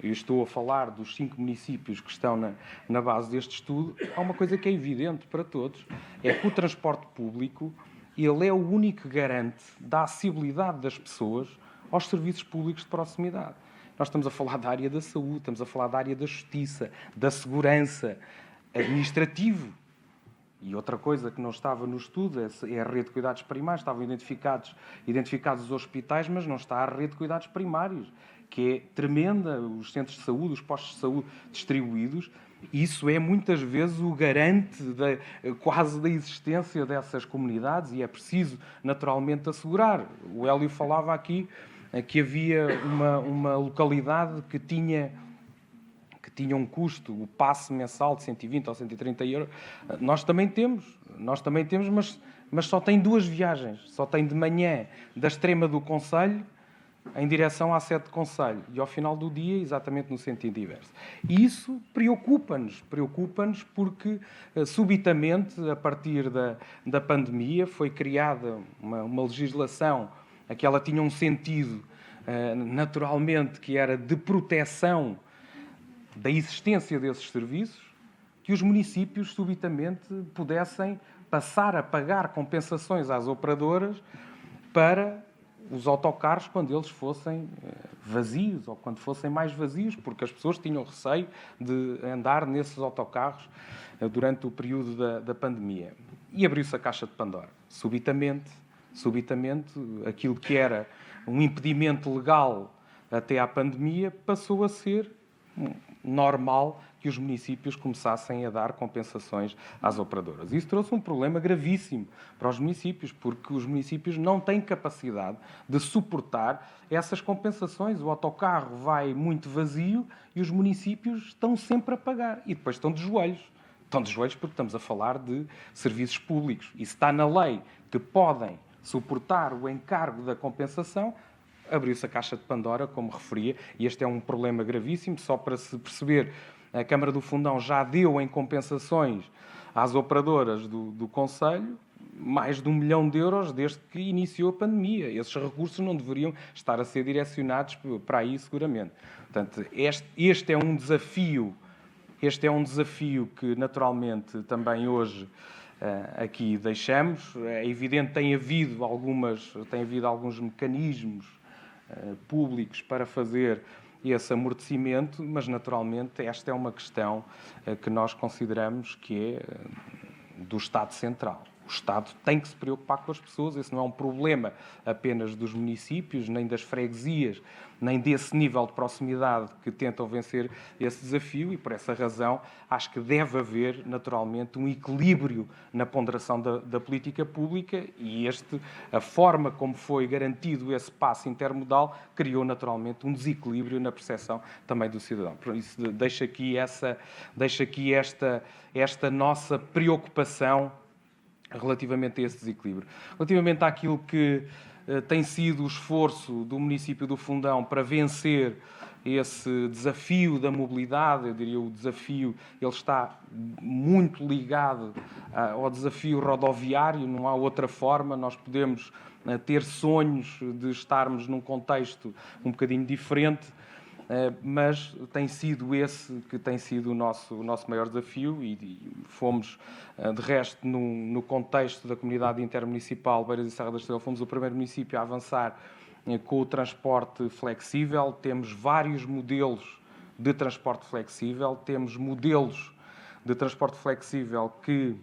eu estou a falar dos 5 municípios que estão na base deste estudo, há uma coisa que é evidente para todos, é que o transporte público ele é o único garante da acessibilidade das pessoas aos serviços públicos de proximidade. Nós estamos a falar da área da saúde, estamos a falar da área da justiça, da segurança, administrativo. E outra coisa que não estava no estudo é a rede de cuidados primários. Estavam identificados os hospitais, mas não está a rede de cuidados primários, que é tremenda, os centros de saúde, os postos de saúde distribuídos. Isso é muitas vezes o garante quase da existência dessas comunidades e é preciso naturalmente assegurar. O Hélio falava aqui que havia uma localidade que tinha um custo, o passe mensal de 120 ou 130 euros. Nós também temos, mas só tem 2 viagens. Só tem de manhã da extrema do concelho em direção à sede de concelho e ao final do dia exatamente no sentido inverso. E isso preocupa-nos porque subitamente, a partir da pandemia, foi criada uma legislação que ela tinha um sentido naturalmente que era de proteção da existência desses serviços, que os municípios subitamente pudessem passar a pagar compensações às operadoras para os autocarros quando eles fossem vazios ou quando fossem mais vazios, porque as pessoas tinham receio de andar nesses autocarros durante o período da pandemia. E abriu-se a caixa de Pandora. Subitamente, aquilo que era um impedimento legal até à pandemia passou a ser normal que os municípios começassem a dar compensações às operadoras. Isso trouxe um problema gravíssimo para os municípios, porque os municípios não têm capacidade de suportar essas compensações. O autocarro vai muito vazio e os municípios estão sempre a pagar. E depois estão de joelhos. Estão de joelhos porque estamos a falar de serviços públicos. E se está na lei que podem suportar o encargo da compensação, abriu-se a caixa de Pandora, como referia, e este é um problema gravíssimo. Só para se perceber, a Câmara do Fundão já deu em compensações às operadoras do concelho mais de 1 milhão de euros desde que iniciou a pandemia. Esses recursos não deveriam estar a ser direcionados para aí, seguramente. Portanto, este é um desafio que, naturalmente, também hoje aqui deixamos. É evidente que tem havido alguns mecanismos públicos para fazer esse amortecimento, mas naturalmente esta é uma questão que nós consideramos que é do Estado Central. O Estado tem que se preocupar com as pessoas, esse não é um problema apenas dos municípios, nem das freguesias, nem desse nível de proximidade que tentam vencer esse desafio e, por essa razão, acho que deve haver, naturalmente, um equilíbrio na ponderação da política pública e a forma como foi garantido esse passo intermodal criou, naturalmente, um desequilíbrio na percepção também do cidadão. Por isso, deixo aqui esta nossa preocupação relativamente a esse desequilíbrio. Relativamente àquilo que tem sido o esforço do município do Fundão para vencer esse desafio da mobilidade, eu diria o desafio, ele está muito ligado ao desafio rodoviário, não há outra forma, nós podemos ter sonhos de estarmos num contexto um bocadinho diferente, mas tem sido esse que tem sido o nosso maior desafio e fomos, de resto, no contexto da comunidade intermunicipal Beiras e Serra da Estrela, fomos o primeiro município a avançar com o transporte flexível. Temos vários modelos de transporte flexível, temos modelos de transporte flexível que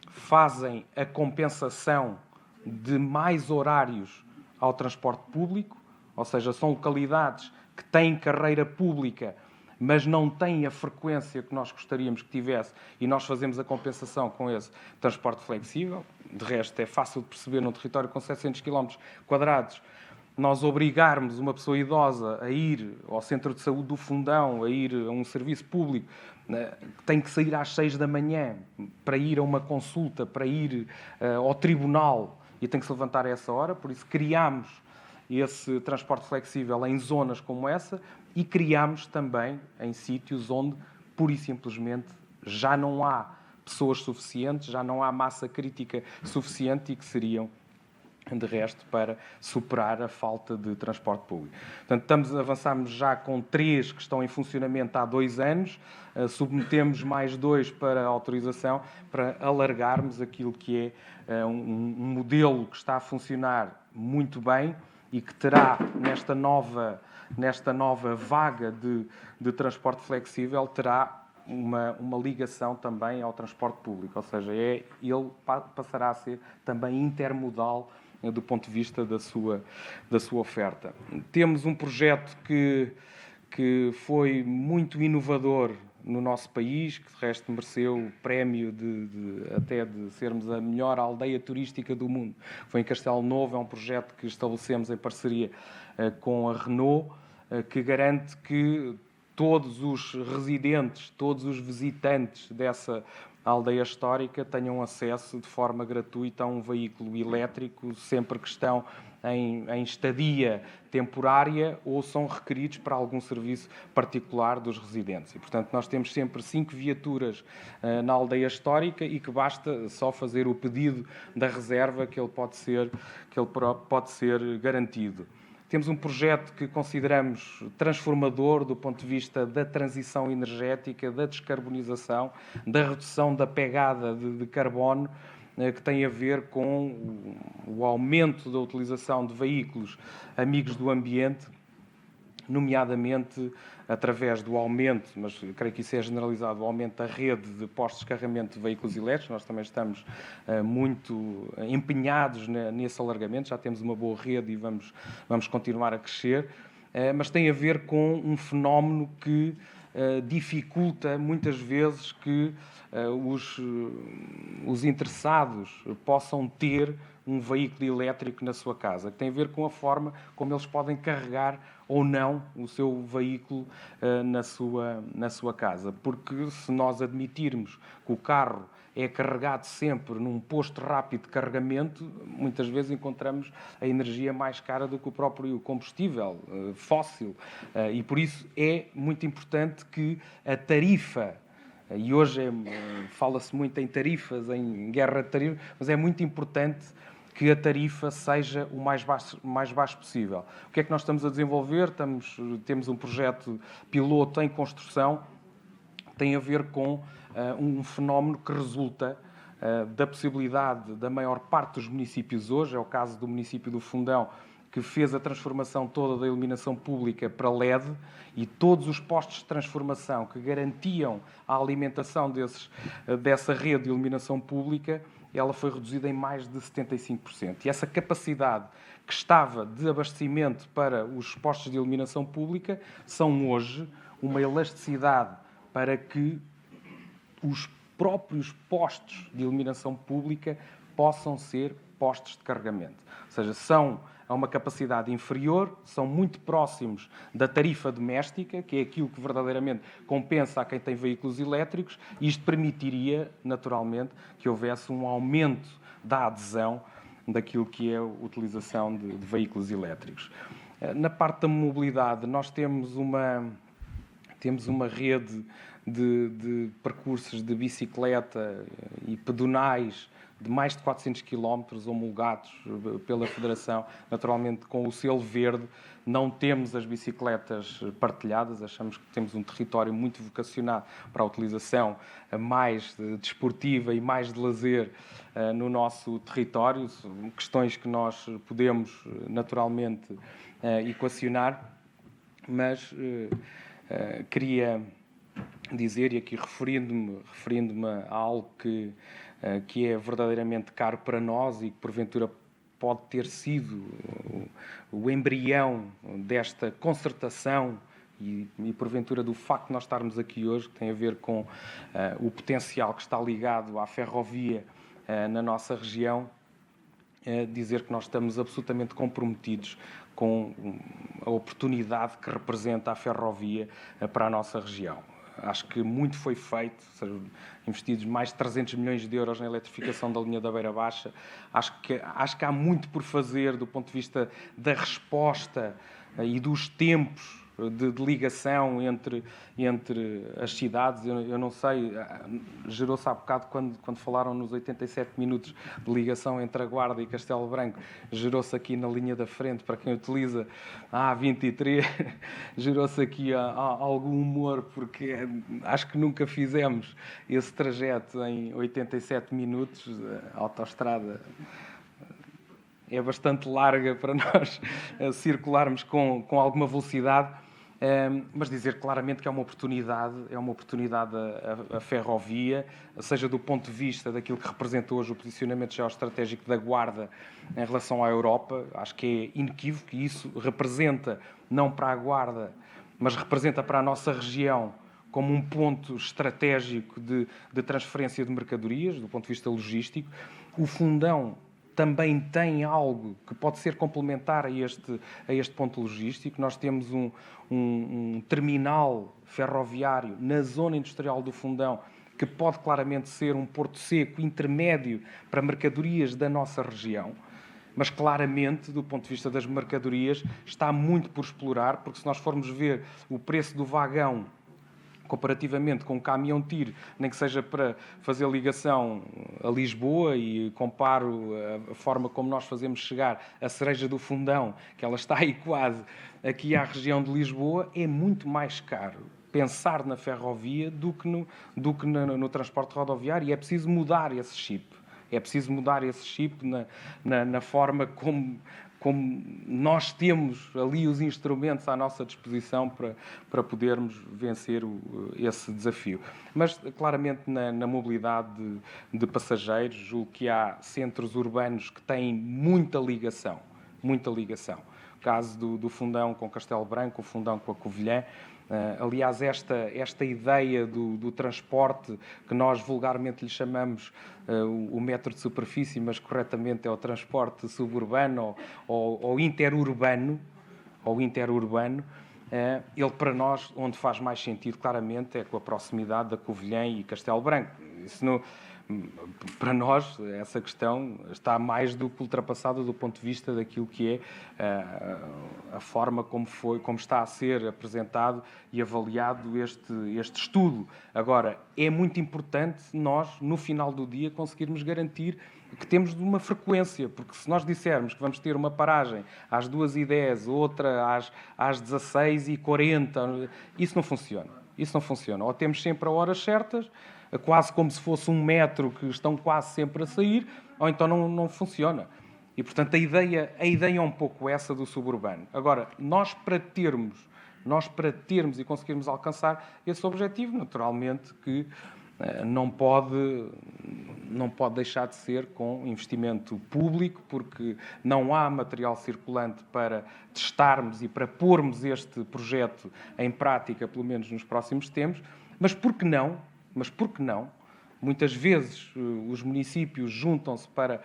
fazem a compensação de mais horários ao transporte público, ou seja, são localidades que têm carreira pública, mas não têm a frequência que nós gostaríamos que tivesse, e nós fazemos a compensação com esse transporte flexível. De resto, é fácil de perceber, num território com 700 km², nós obrigarmos uma pessoa idosa a ir ao centro de saúde do Fundão, a ir a um serviço público, tem que sair às 6 da manhã para ir a uma consulta, para ir ao tribunal, e tem que se levantar a essa hora. Por isso criámos esse transporte flexível em zonas como essa e criámos também em sítios onde, pura e simplesmente, já não há pessoas suficientes, já não há massa crítica suficiente e que seriam, de resto, para superar a falta de transporte público. Portanto, avançamos já com 3 que estão em funcionamento há 2 anos, submetemos mais 2 para autorização, para alargarmos aquilo que é um modelo que está a funcionar muito bem e que terá nesta nova vaga de transporte flexível, terá uma ligação também ao transporte público, ou seja, ele passará a ser também intermodal do ponto de vista da sua oferta. Temos um projeto que foi muito inovador no nosso país, que de resto mereceu o prémio até de sermos a melhor aldeia turística do mundo. Foi em Castelo Novo, é um projeto que estabelecemos em parceria com a Renault, que garante que todos os residentes, todos os visitantes dessa aldeia histórica tenham acesso de forma gratuita a um veículo elétrico sempre que estão em estadia temporária ou são requeridos para algum serviço particular dos residentes. E, portanto, nós temos sempre 5 viaturas na aldeia histórica e que basta só fazer o pedido da reserva que ele pode ser garantido. Temos um projeto que consideramos transformador do ponto de vista da transição energética, da descarbonização, da redução da pegada de carbono, que tem a ver com o aumento da utilização de veículos amigos do ambiente, nomeadamente através do aumento, mas creio que isso é generalizado, o aumento da rede de postos de carregamento de veículos elétricos. Nós também estamos muito empenhados nesse alargamento, já temos uma boa rede e vamos continuar a crescer, mas tem a ver com um fenómeno que dificulta muitas vezes que os interessados possam ter um veículo elétrico na sua casa, que tem a ver com a forma como eles podem carregar ou não o seu veículo na sua casa. Porque se nós admitirmos que o carro é carregado sempre num posto rápido de carregamento, muitas vezes encontramos a energia mais cara do que o próprio combustível fóssil. E por isso é muito importante que a tarifa, e hoje fala-se muito em tarifas, em guerra de tarifas, mas é muito importante que a tarifa seja o mais baixo possível. O que é que nós estamos a desenvolver? Temos um projeto piloto em construção, tem a ver com um fenómeno que resulta da possibilidade da maior parte dos municípios hoje, é o caso do município do Fundão, que fez a transformação toda da iluminação pública para LED, e todos os postos de transformação que garantiam a alimentação dessa rede de iluminação pública, ela foi reduzida em mais de 75%. E essa capacidade que estava de abastecimento para os postos de iluminação pública são hoje uma elasticidade para que os próprios postos de iluminação pública possam ser postos de carregamento. Ou seja, são a uma capacidade inferior, são muito próximos da tarifa doméstica, que é aquilo que verdadeiramente compensa a quem tem veículos elétricos, e isto permitiria, naturalmente, que houvesse um aumento da adesão daquilo que é a utilização de veículos elétricos. Na parte da mobilidade, nós temos uma rede de percursos de bicicleta e pedonais de mais de 400 km homologados pela Federação, naturalmente com o selo verde. Não temos as bicicletas partilhadas, achamos que temos um território muito vocacionado para a utilização mais desportiva e mais de lazer no nosso território. São questões que nós podemos naturalmente equacionar, mas queria dizer, e aqui referindo-me a algo que é verdadeiramente caro para nós e que porventura pode ter sido o embrião desta concertação e porventura do facto de nós estarmos aqui hoje, que tem a ver com o potencial que está ligado à ferrovia na nossa região, dizer que nós estamos absolutamente comprometidos com a oportunidade que representa a ferrovia para a nossa região. Acho que muito foi feito, ou seja, investidos mais de 300 milhões de euros na eletrificação da linha da Beira Baixa. Acho que há muito por fazer do ponto de vista da resposta e dos tempos de ligação entre as cidades. Eu não sei, gerou-se há bocado, quando falaram nos 87 minutos de ligação entre a Guarda e Castelo Branco, gerou-se aqui na linha da frente, para quem utiliza a A23, gerou-se aqui algum humor, porque acho que nunca fizemos esse trajeto em 87 minutos, a autoestrada é bastante larga para nós circularmos com alguma velocidade, mas dizer claramente que é uma oportunidade a ferrovia, seja do ponto de vista daquilo que representa hoje o posicionamento geoestratégico da Guarda em relação à Europa. Acho que é inequívoco que isso representa, não para a Guarda, mas representa para a nossa região como um ponto estratégico de transferência de mercadorias, do ponto de vista logístico. O Fundão também tem algo que pode ser complementar a este ponto logístico. Nós temos um terminal ferroviário na zona industrial do Fundão que pode claramente ser um porto seco intermédio para mercadorias da nossa região. Mas claramente, do ponto de vista das mercadorias, está muito por explorar, porque se nós formos ver o preço do vagão comparativamente com um caminhão-tiro, nem que seja para fazer ligação a Lisboa, e comparo a forma como nós fazemos chegar a Cereja do Fundão, que ela está aí quase aqui à região de Lisboa, é muito mais caro pensar na ferrovia do que no transporte rodoviário, e é preciso mudar esse chip. É preciso mudar esse chip na forma como nós temos ali os instrumentos à nossa disposição para podermos vencer esse desafio. Mas, claramente, na mobilidade de passageiros, julgo que há centros urbanos que têm muita ligação. O caso do Fundão com Castelo Branco, o Fundão com a Covilhã. Aliás, esta ideia do transporte, que nós vulgarmente lhe chamamos o metro de superfície, mas corretamente é o transporte suburbano ou interurbano, ele para nós, onde faz mais sentido claramente, é com a proximidade da Covilhã e Castelo Branco. Isso não, para nós, essa questão está mais do que ultrapassada do ponto de vista daquilo que é a forma como está a ser apresentado e avaliado este estudo. Agora, é muito importante nós, no final do dia, conseguirmos garantir que temos uma frequência, porque se nós dissermos que vamos ter uma paragem às 2h10, outra às 16h40, isso não funciona. Ou temos sempre a horas certas, quase como se fosse um metro que estão quase sempre a sair, ou então não funciona. E, portanto, a ideia é um pouco essa do suburbano. Agora, nós para termos e conseguirmos alcançar esse objetivo, naturalmente que não pode deixar de ser com investimento público, porque não há material circulante para testarmos e para pormos este projeto em prática, pelo menos nos próximos tempos. Mas por que não? Muitas vezes os municípios juntam-se para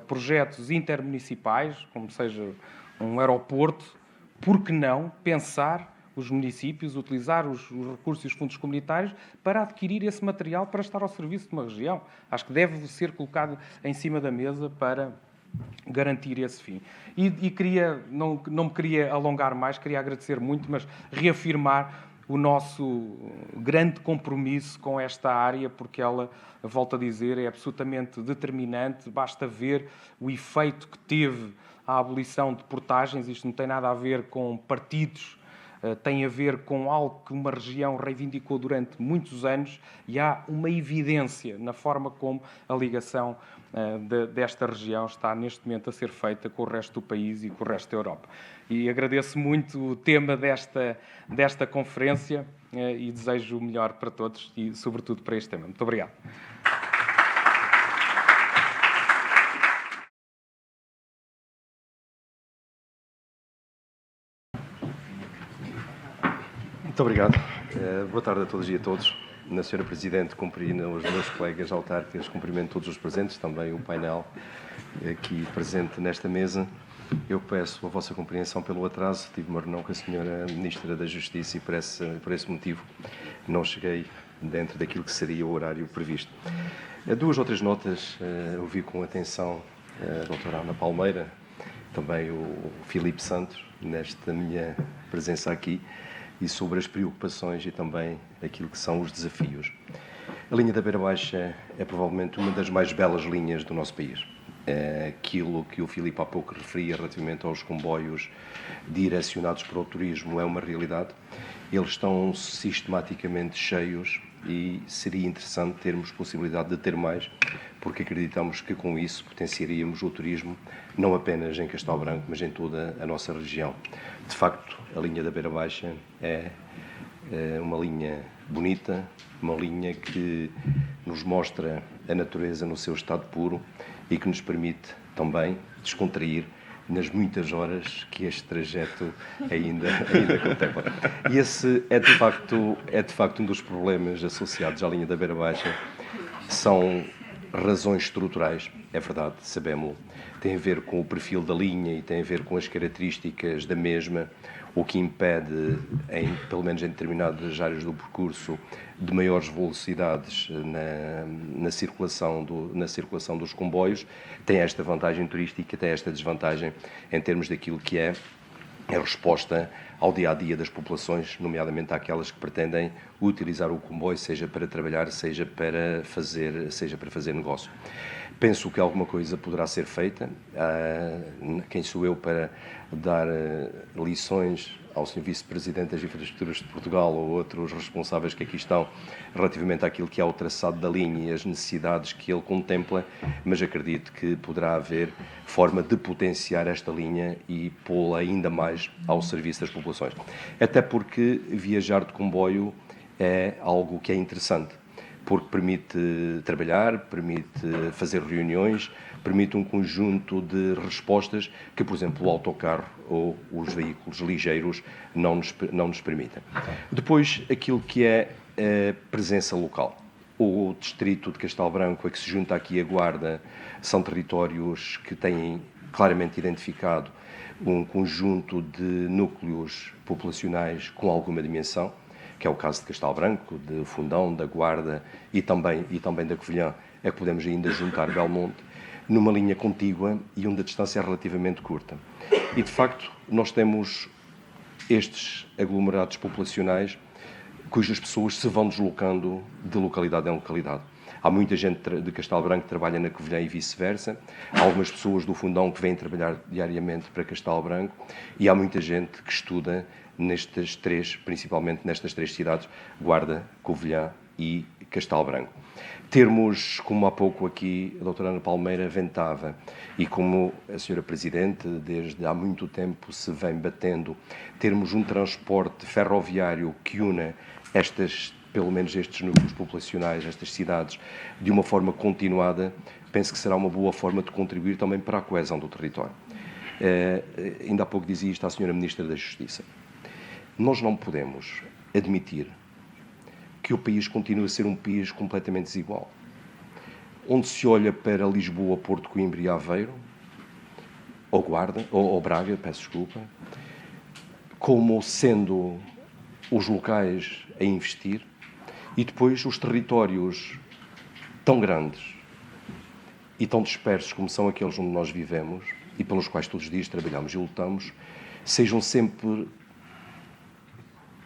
projetos intermunicipais, como seja um aeroporto. Por que não pensar os municípios, utilizar os recursos e os fundos comunitários para adquirir esse material para estar ao serviço de uma região? Acho que deve ser colocado em cima da mesa para garantir esse fim. E não me queria alongar mais, queria agradecer muito, mas reafirmar o nosso grande compromisso com esta área, porque ela, volto a dizer, é absolutamente determinante. Basta ver o efeito que teve a abolição de portagens. Isto não tem nada a ver com partidos, tem a ver com algo que uma região reivindicou durante muitos anos, e há uma evidência na forma como a ligação desta região está neste momento a ser feita com o resto do país e com o resto da Europa. E agradeço muito o tema desta conferência e desejo o melhor para todos e, sobretudo, para este tema. Muito obrigado. Muito obrigado. Boa tarde a todas e a todos. Na Sra. Presidente, cumprimento os meus colegas autárquicos, cumprimento todos os presentes, também o painel aqui presente nesta mesa. Eu peço a vossa compreensão pelo atraso. Tive uma reunião com a Sra. Ministra da Justiça e por esse motivo não cheguei dentro daquilo que seria o horário previsto. Duas ou três notas ouvi com atenção a doutora Ana Palmeira, também o Filipe Santos, nesta minha presença aqui, e sobre as preocupações e também aquilo que são os desafios. A linha da Beira Baixa é provavelmente uma das mais belas linhas do nosso país. Aquilo que o Filipe há pouco referia relativamente aos comboios direcionados para o turismo é uma realidade. Eles estão sistematicamente cheios e seria interessante termos possibilidade de ter mais, porque acreditamos que com isso potenciaríamos o turismo, não apenas em Castelo Branco, mas em toda a nossa região. De facto, a linha da Beira Baixa é uma linha bonita, uma linha que nos mostra a natureza no seu estado puro e que nos permite também descontrair nas muitas horas que este trajeto ainda contempla. E esse é de facto um dos problemas associados à linha da Beira Baixa. São razões estruturais, é verdade, sabemos-lo. Tem a ver com o perfil da linha e tem a ver com as características da mesma, o que impede, pelo menos em determinadas áreas do percurso, de maiores velocidades na circulação dos comboios. Tem esta vantagem turística, tem esta desvantagem em termos daquilo que é a resposta ao dia-a-dia das populações, nomeadamente àquelas que pretendem utilizar o comboio, seja para trabalhar, seja para fazer negócio. Penso que alguma coisa poderá ser feita. Quem sou eu para dar lições ao Sr. Vice-Presidente das Infraestruturas de Portugal ou outros responsáveis que aqui estão relativamente àquilo que é o traçado da linha e as necessidades que ele contempla, mas acredito que poderá haver forma de potenciar esta linha e pô-la ainda mais ao serviço das populações. Até porque viajar de comboio é algo que é interessante, porque permite trabalhar, permite fazer reuniões, permite um conjunto de respostas que, por exemplo, o autocarro ou os veículos ligeiros não nos permitem. Depois, aquilo que é a presença local. O distrito de Castelo Branco, a que se junta aqui a Guarda, são territórios que têm claramente identificado um conjunto de núcleos populacionais com alguma dimensão, que é o caso de Castelo Branco, de Fundão, da Guarda e também da Covilhã, é que podemos ainda juntar Belmonte, numa linha contígua e onde a distância é relativamente curta. E, de facto, nós temos estes aglomerados populacionais cujas pessoas se vão deslocando de localidade em localidade. Há muita gente de Castelo Branco que trabalha na Covilhã e vice-versa. Há algumas pessoas do Fundão que vêm trabalhar diariamente para Castelo Branco e há muita gente que estuda principalmente nestas três cidades, Guarda, Covilhã e Castelo Branco. Termos, como há pouco aqui a doutora Ana Palmeira aventava, e como a senhora Presidente desde há muito tempo se vem batendo, termos um transporte ferroviário que una pelo menos estes núcleos populacionais, estas cidades, de uma forma continuada, penso que será uma boa forma de contribuir também para a coesão do território. Ainda há pouco dizia isto à senhora Ministra da Justiça. Nós não podemos admitir que o país continue a ser um país completamente desigual, onde se olha para Lisboa, Porto, Coimbra e Aveiro, ou Guarda, ou Braga, peço desculpa, como sendo os locais a investir, e depois os territórios tão grandes e tão dispersos como são aqueles onde nós vivemos e pelos quais todos os dias trabalhamos e lutamos, sejam sempre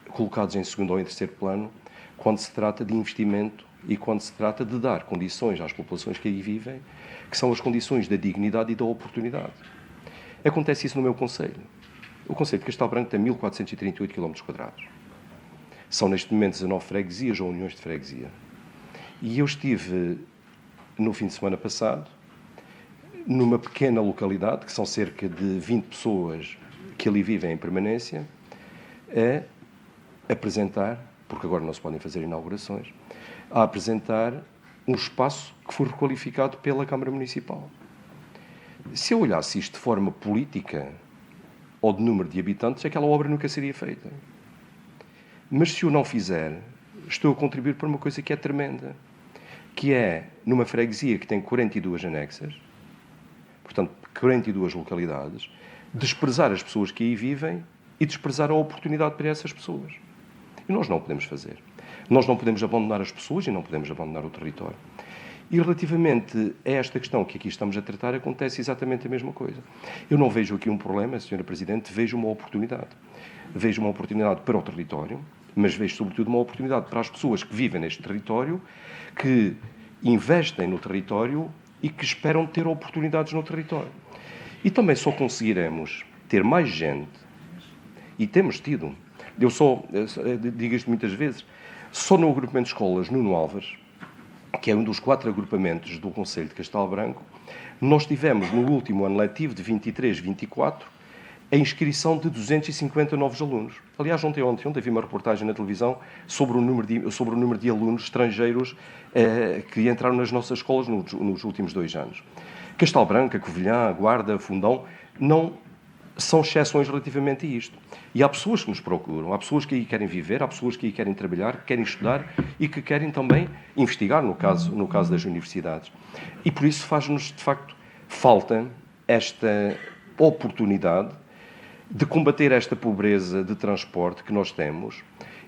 colocados em segundo ou em terceiro plano quando se trata de investimento e quando se trata de dar condições às populações que aí vivem, que são as condições da dignidade e da oportunidade. Acontece isso no meu concelho. O concelho de Castelo Branco tem 1.438 km². São neste momento 19 freguesias ou uniões de freguesia. E eu estive, no fim de semana passado, numa pequena localidade, que são cerca de 20 pessoas que ali vivem em permanência, a apresentar, porque agora não se podem fazer inaugurações, a apresentar um espaço que foi requalificado pela Câmara Municipal. Se eu olhasse isto de forma política ou de número de habitantes, aquela obra nunca seria feita. Mas se o não fizer, estou a contribuir para uma coisa que é tremenda, que é, numa freguesia que tem 42 anexas, portanto, 42 localidades, desprezar as pessoas que aí vivem e desprezar a oportunidade para essas pessoas. E nós não o podemos fazer. Nós não podemos abandonar as pessoas e não podemos abandonar o território. E relativamente a esta questão que aqui estamos a tratar, acontece exatamente a mesma coisa. Eu não vejo aqui um problema, Sra. Presidente, vejo uma oportunidade. Vejo uma oportunidade para o território, mas vejo sobretudo uma oportunidade para as pessoas que vivem neste território, que investem no território e que esperam ter oportunidades no território. E também só conseguiremos ter mais gente, e temos tido. Eu digo isto muitas vezes, Só no agrupamento de escolas Nuno Álvares, que é um dos 4 agrupamentos do Concelho de Castelo Branco, nós tivemos no último ano letivo de 23-24 a inscrição de 250 novos alunos. Aliás, ontem vi uma reportagem na televisão sobre o número de alunos estrangeiros que entraram nas nossas escolas nos últimos 2 anos. Castelo Branco, Covilhã, Guarda, Fundão, não são exceções relativamente a isto. E há pessoas que nos procuram, há pessoas que aí querem viver, há pessoas que aí querem trabalhar, que querem estudar e que querem também investigar, no caso das universidades. E por isso faz-nos, de facto, falta esta oportunidade de combater esta pobreza de transporte que nós temos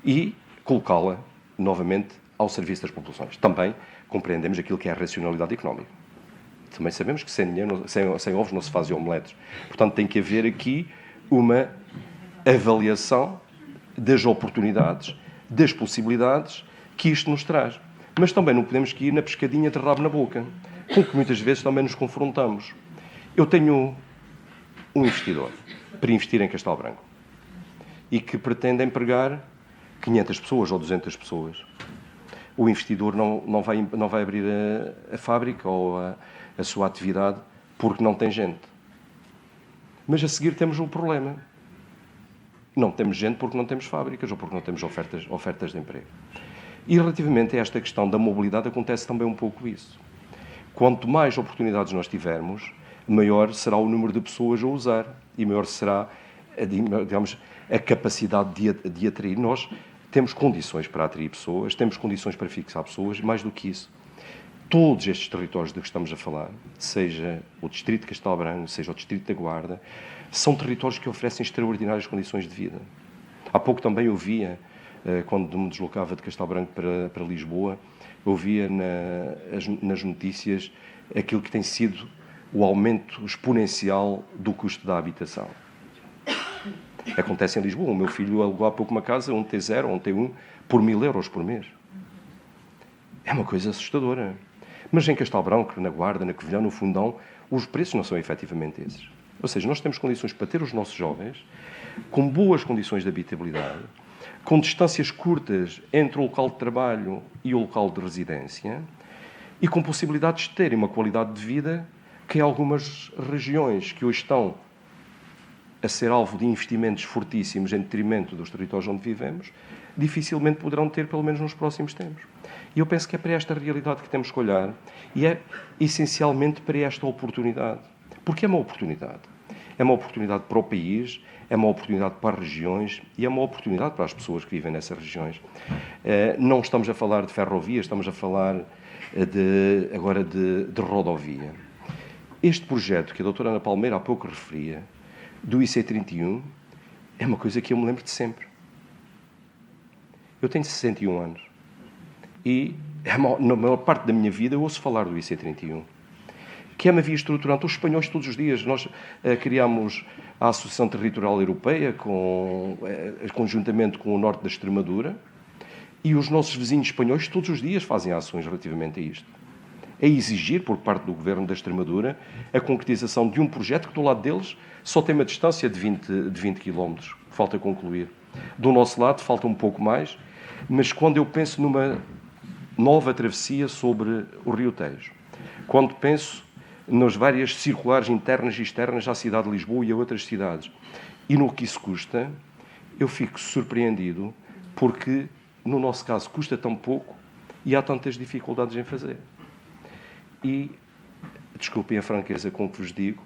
e colocá-la novamente ao serviço das populações. Também compreendemos aquilo que é a racionalidade económica. Também sabemos que sem ovos não se fazem omeletes. Portanto, tem que haver aqui uma avaliação das oportunidades, das possibilidades que isto nos traz. Mas também não podemos ir na pescadinha de rabo na boca, com que muitas vezes também nos confrontamos. Eu tenho um investidor para investir em Castelo Branco e que pretende empregar 500 pessoas ou 200 pessoas. O investidor não vai abrir a fábrica ou a sua atividade porque não tem gente. Mas a seguir temos um problema. Não temos gente porque não temos fábricas ou porque não temos ofertas de emprego. E relativamente a esta questão da mobilidade acontece também um pouco isso. Quanto mais oportunidades nós tivermos, maior será o número de pessoas a usar e maior será, digamos, a capacidade de atrair. Nós temos condições para atrair pessoas, temos condições para fixar pessoas, mais do que isso. Todos estes territórios de que estamos a falar, seja o Distrito de Castelo Branco, seja o Distrito da Guarda, são territórios que oferecem extraordinárias condições de vida. Há pouco também eu via, quando me deslocava de Castelo Branco para Lisboa, eu via nas notícias aquilo que tem sido o aumento exponencial do custo da habitação. Acontece em Lisboa. O meu filho alugou há pouco uma casa, um T0 ou um T1, por 1.000 euros por mês. É uma coisa assustadora. Mas em Castelo Branco, na Guarda, na Covilhã, no Fundão, os preços não são efetivamente esses. Ou seja, nós temos condições para ter os nossos jovens com boas condições de habitabilidade, com distâncias curtas entre o local de trabalho e o local de residência e com possibilidades de terem uma qualidade de vida que em algumas regiões que hoje estão a ser alvo de investimentos fortíssimos em detrimento dos territórios onde vivemos, dificilmente poderão ter, pelo menos nos próximos tempos. E eu penso que é para esta realidade que temos que olhar e é essencialmente para esta oportunidade. Porque é uma oportunidade. É uma oportunidade para o país, é uma oportunidade para as regiões e é uma oportunidade para as pessoas que vivem nessas regiões. Não estamos a falar de ferrovia, estamos a falar agora de rodovia. Este projeto que a doutora Ana Palmeira há pouco referia, do IC31, é uma coisa que eu me lembro de sempre. Eu tenho 61 anos e na maior parte da minha vida eu ouço falar do IC31, que é uma via estruturante. Os espanhóis todos os dias, nós criámos a Associação Territorial Europeia conjuntamente com o norte da Extremadura e os nossos vizinhos espanhóis todos os dias fazem ações relativamente a isto. É exigir, por parte do Governo da Extremadura, a concretização de um projeto que, do lado deles, só tem uma distância de 20 km. Falta concluir. Do nosso lado, falta um pouco mais, mas quando eu penso numa nova travessia sobre o Rio Tejo, quando penso nas várias circulares internas e externas à cidade de Lisboa e a outras cidades, e no que isso custa, eu fico surpreendido, porque, no nosso caso, custa tão pouco e há tantas dificuldades em fazer. E, desculpem a franqueza com que vos digo,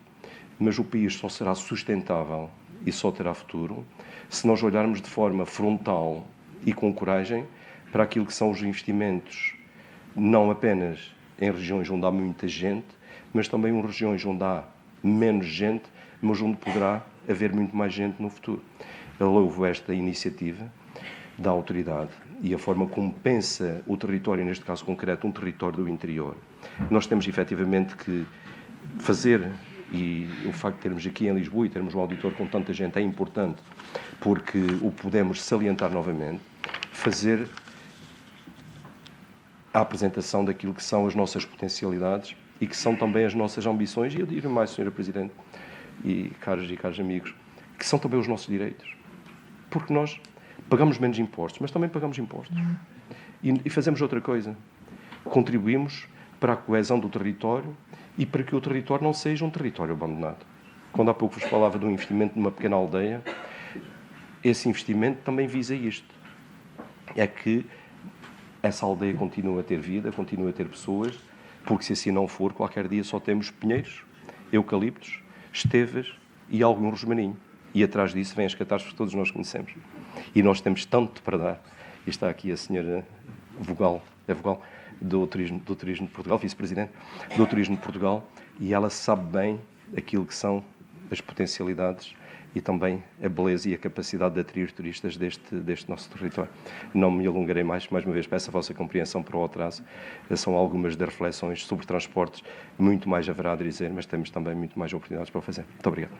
mas o país só será sustentável e só terá futuro se nós olharmos de forma frontal e com coragem para aquilo que são os investimentos, não apenas em regiões onde há muita gente, mas também em regiões onde há menos gente, mas onde poderá haver muito mais gente no futuro. Eu louvo esta iniciativa da autoridade e a forma como pensa o território, neste caso concreto, um território do interior. Nós temos efetivamente que fazer, e o facto de termos aqui em Lisboa e termos um auditor com tanta gente é importante, porque o podemos salientar novamente, fazer a apresentação daquilo que são as nossas potencialidades e que são também as nossas ambições, e eu digo mais, Sra. Presidente, e caros amigos, que são também os nossos direitos. Porque nós Pagamos menos impostos, mas também pagamos impostos. E fazemos outra coisa. Contribuímos para a coesão do território e para que o território não seja um território abandonado. Quando há pouco vos falava de um investimento numa pequena aldeia, esse investimento também visa isto. É que essa aldeia continua a ter vida, continua a ter pessoas, porque se assim não for, qualquer dia só temos pinheiros, eucaliptos, estevas e algum rosmaninho. E atrás disso vêm as catástrofes que todos nós conhecemos. E nós temos tanto para dar. E está aqui a senhora Vogal, do Turismo de Portugal, vice-presidente do Turismo de Portugal, e ela sabe bem aquilo que são as potencialidades e também a beleza e a capacidade de atrair turistas deste nosso território. Não me alongarei mais uma vez, peço a vossa compreensão para o atraso. São algumas das reflexões sobre transportes, muito mais haverá a dizer, mas temos também muito mais oportunidades para o fazer. Muito obrigado.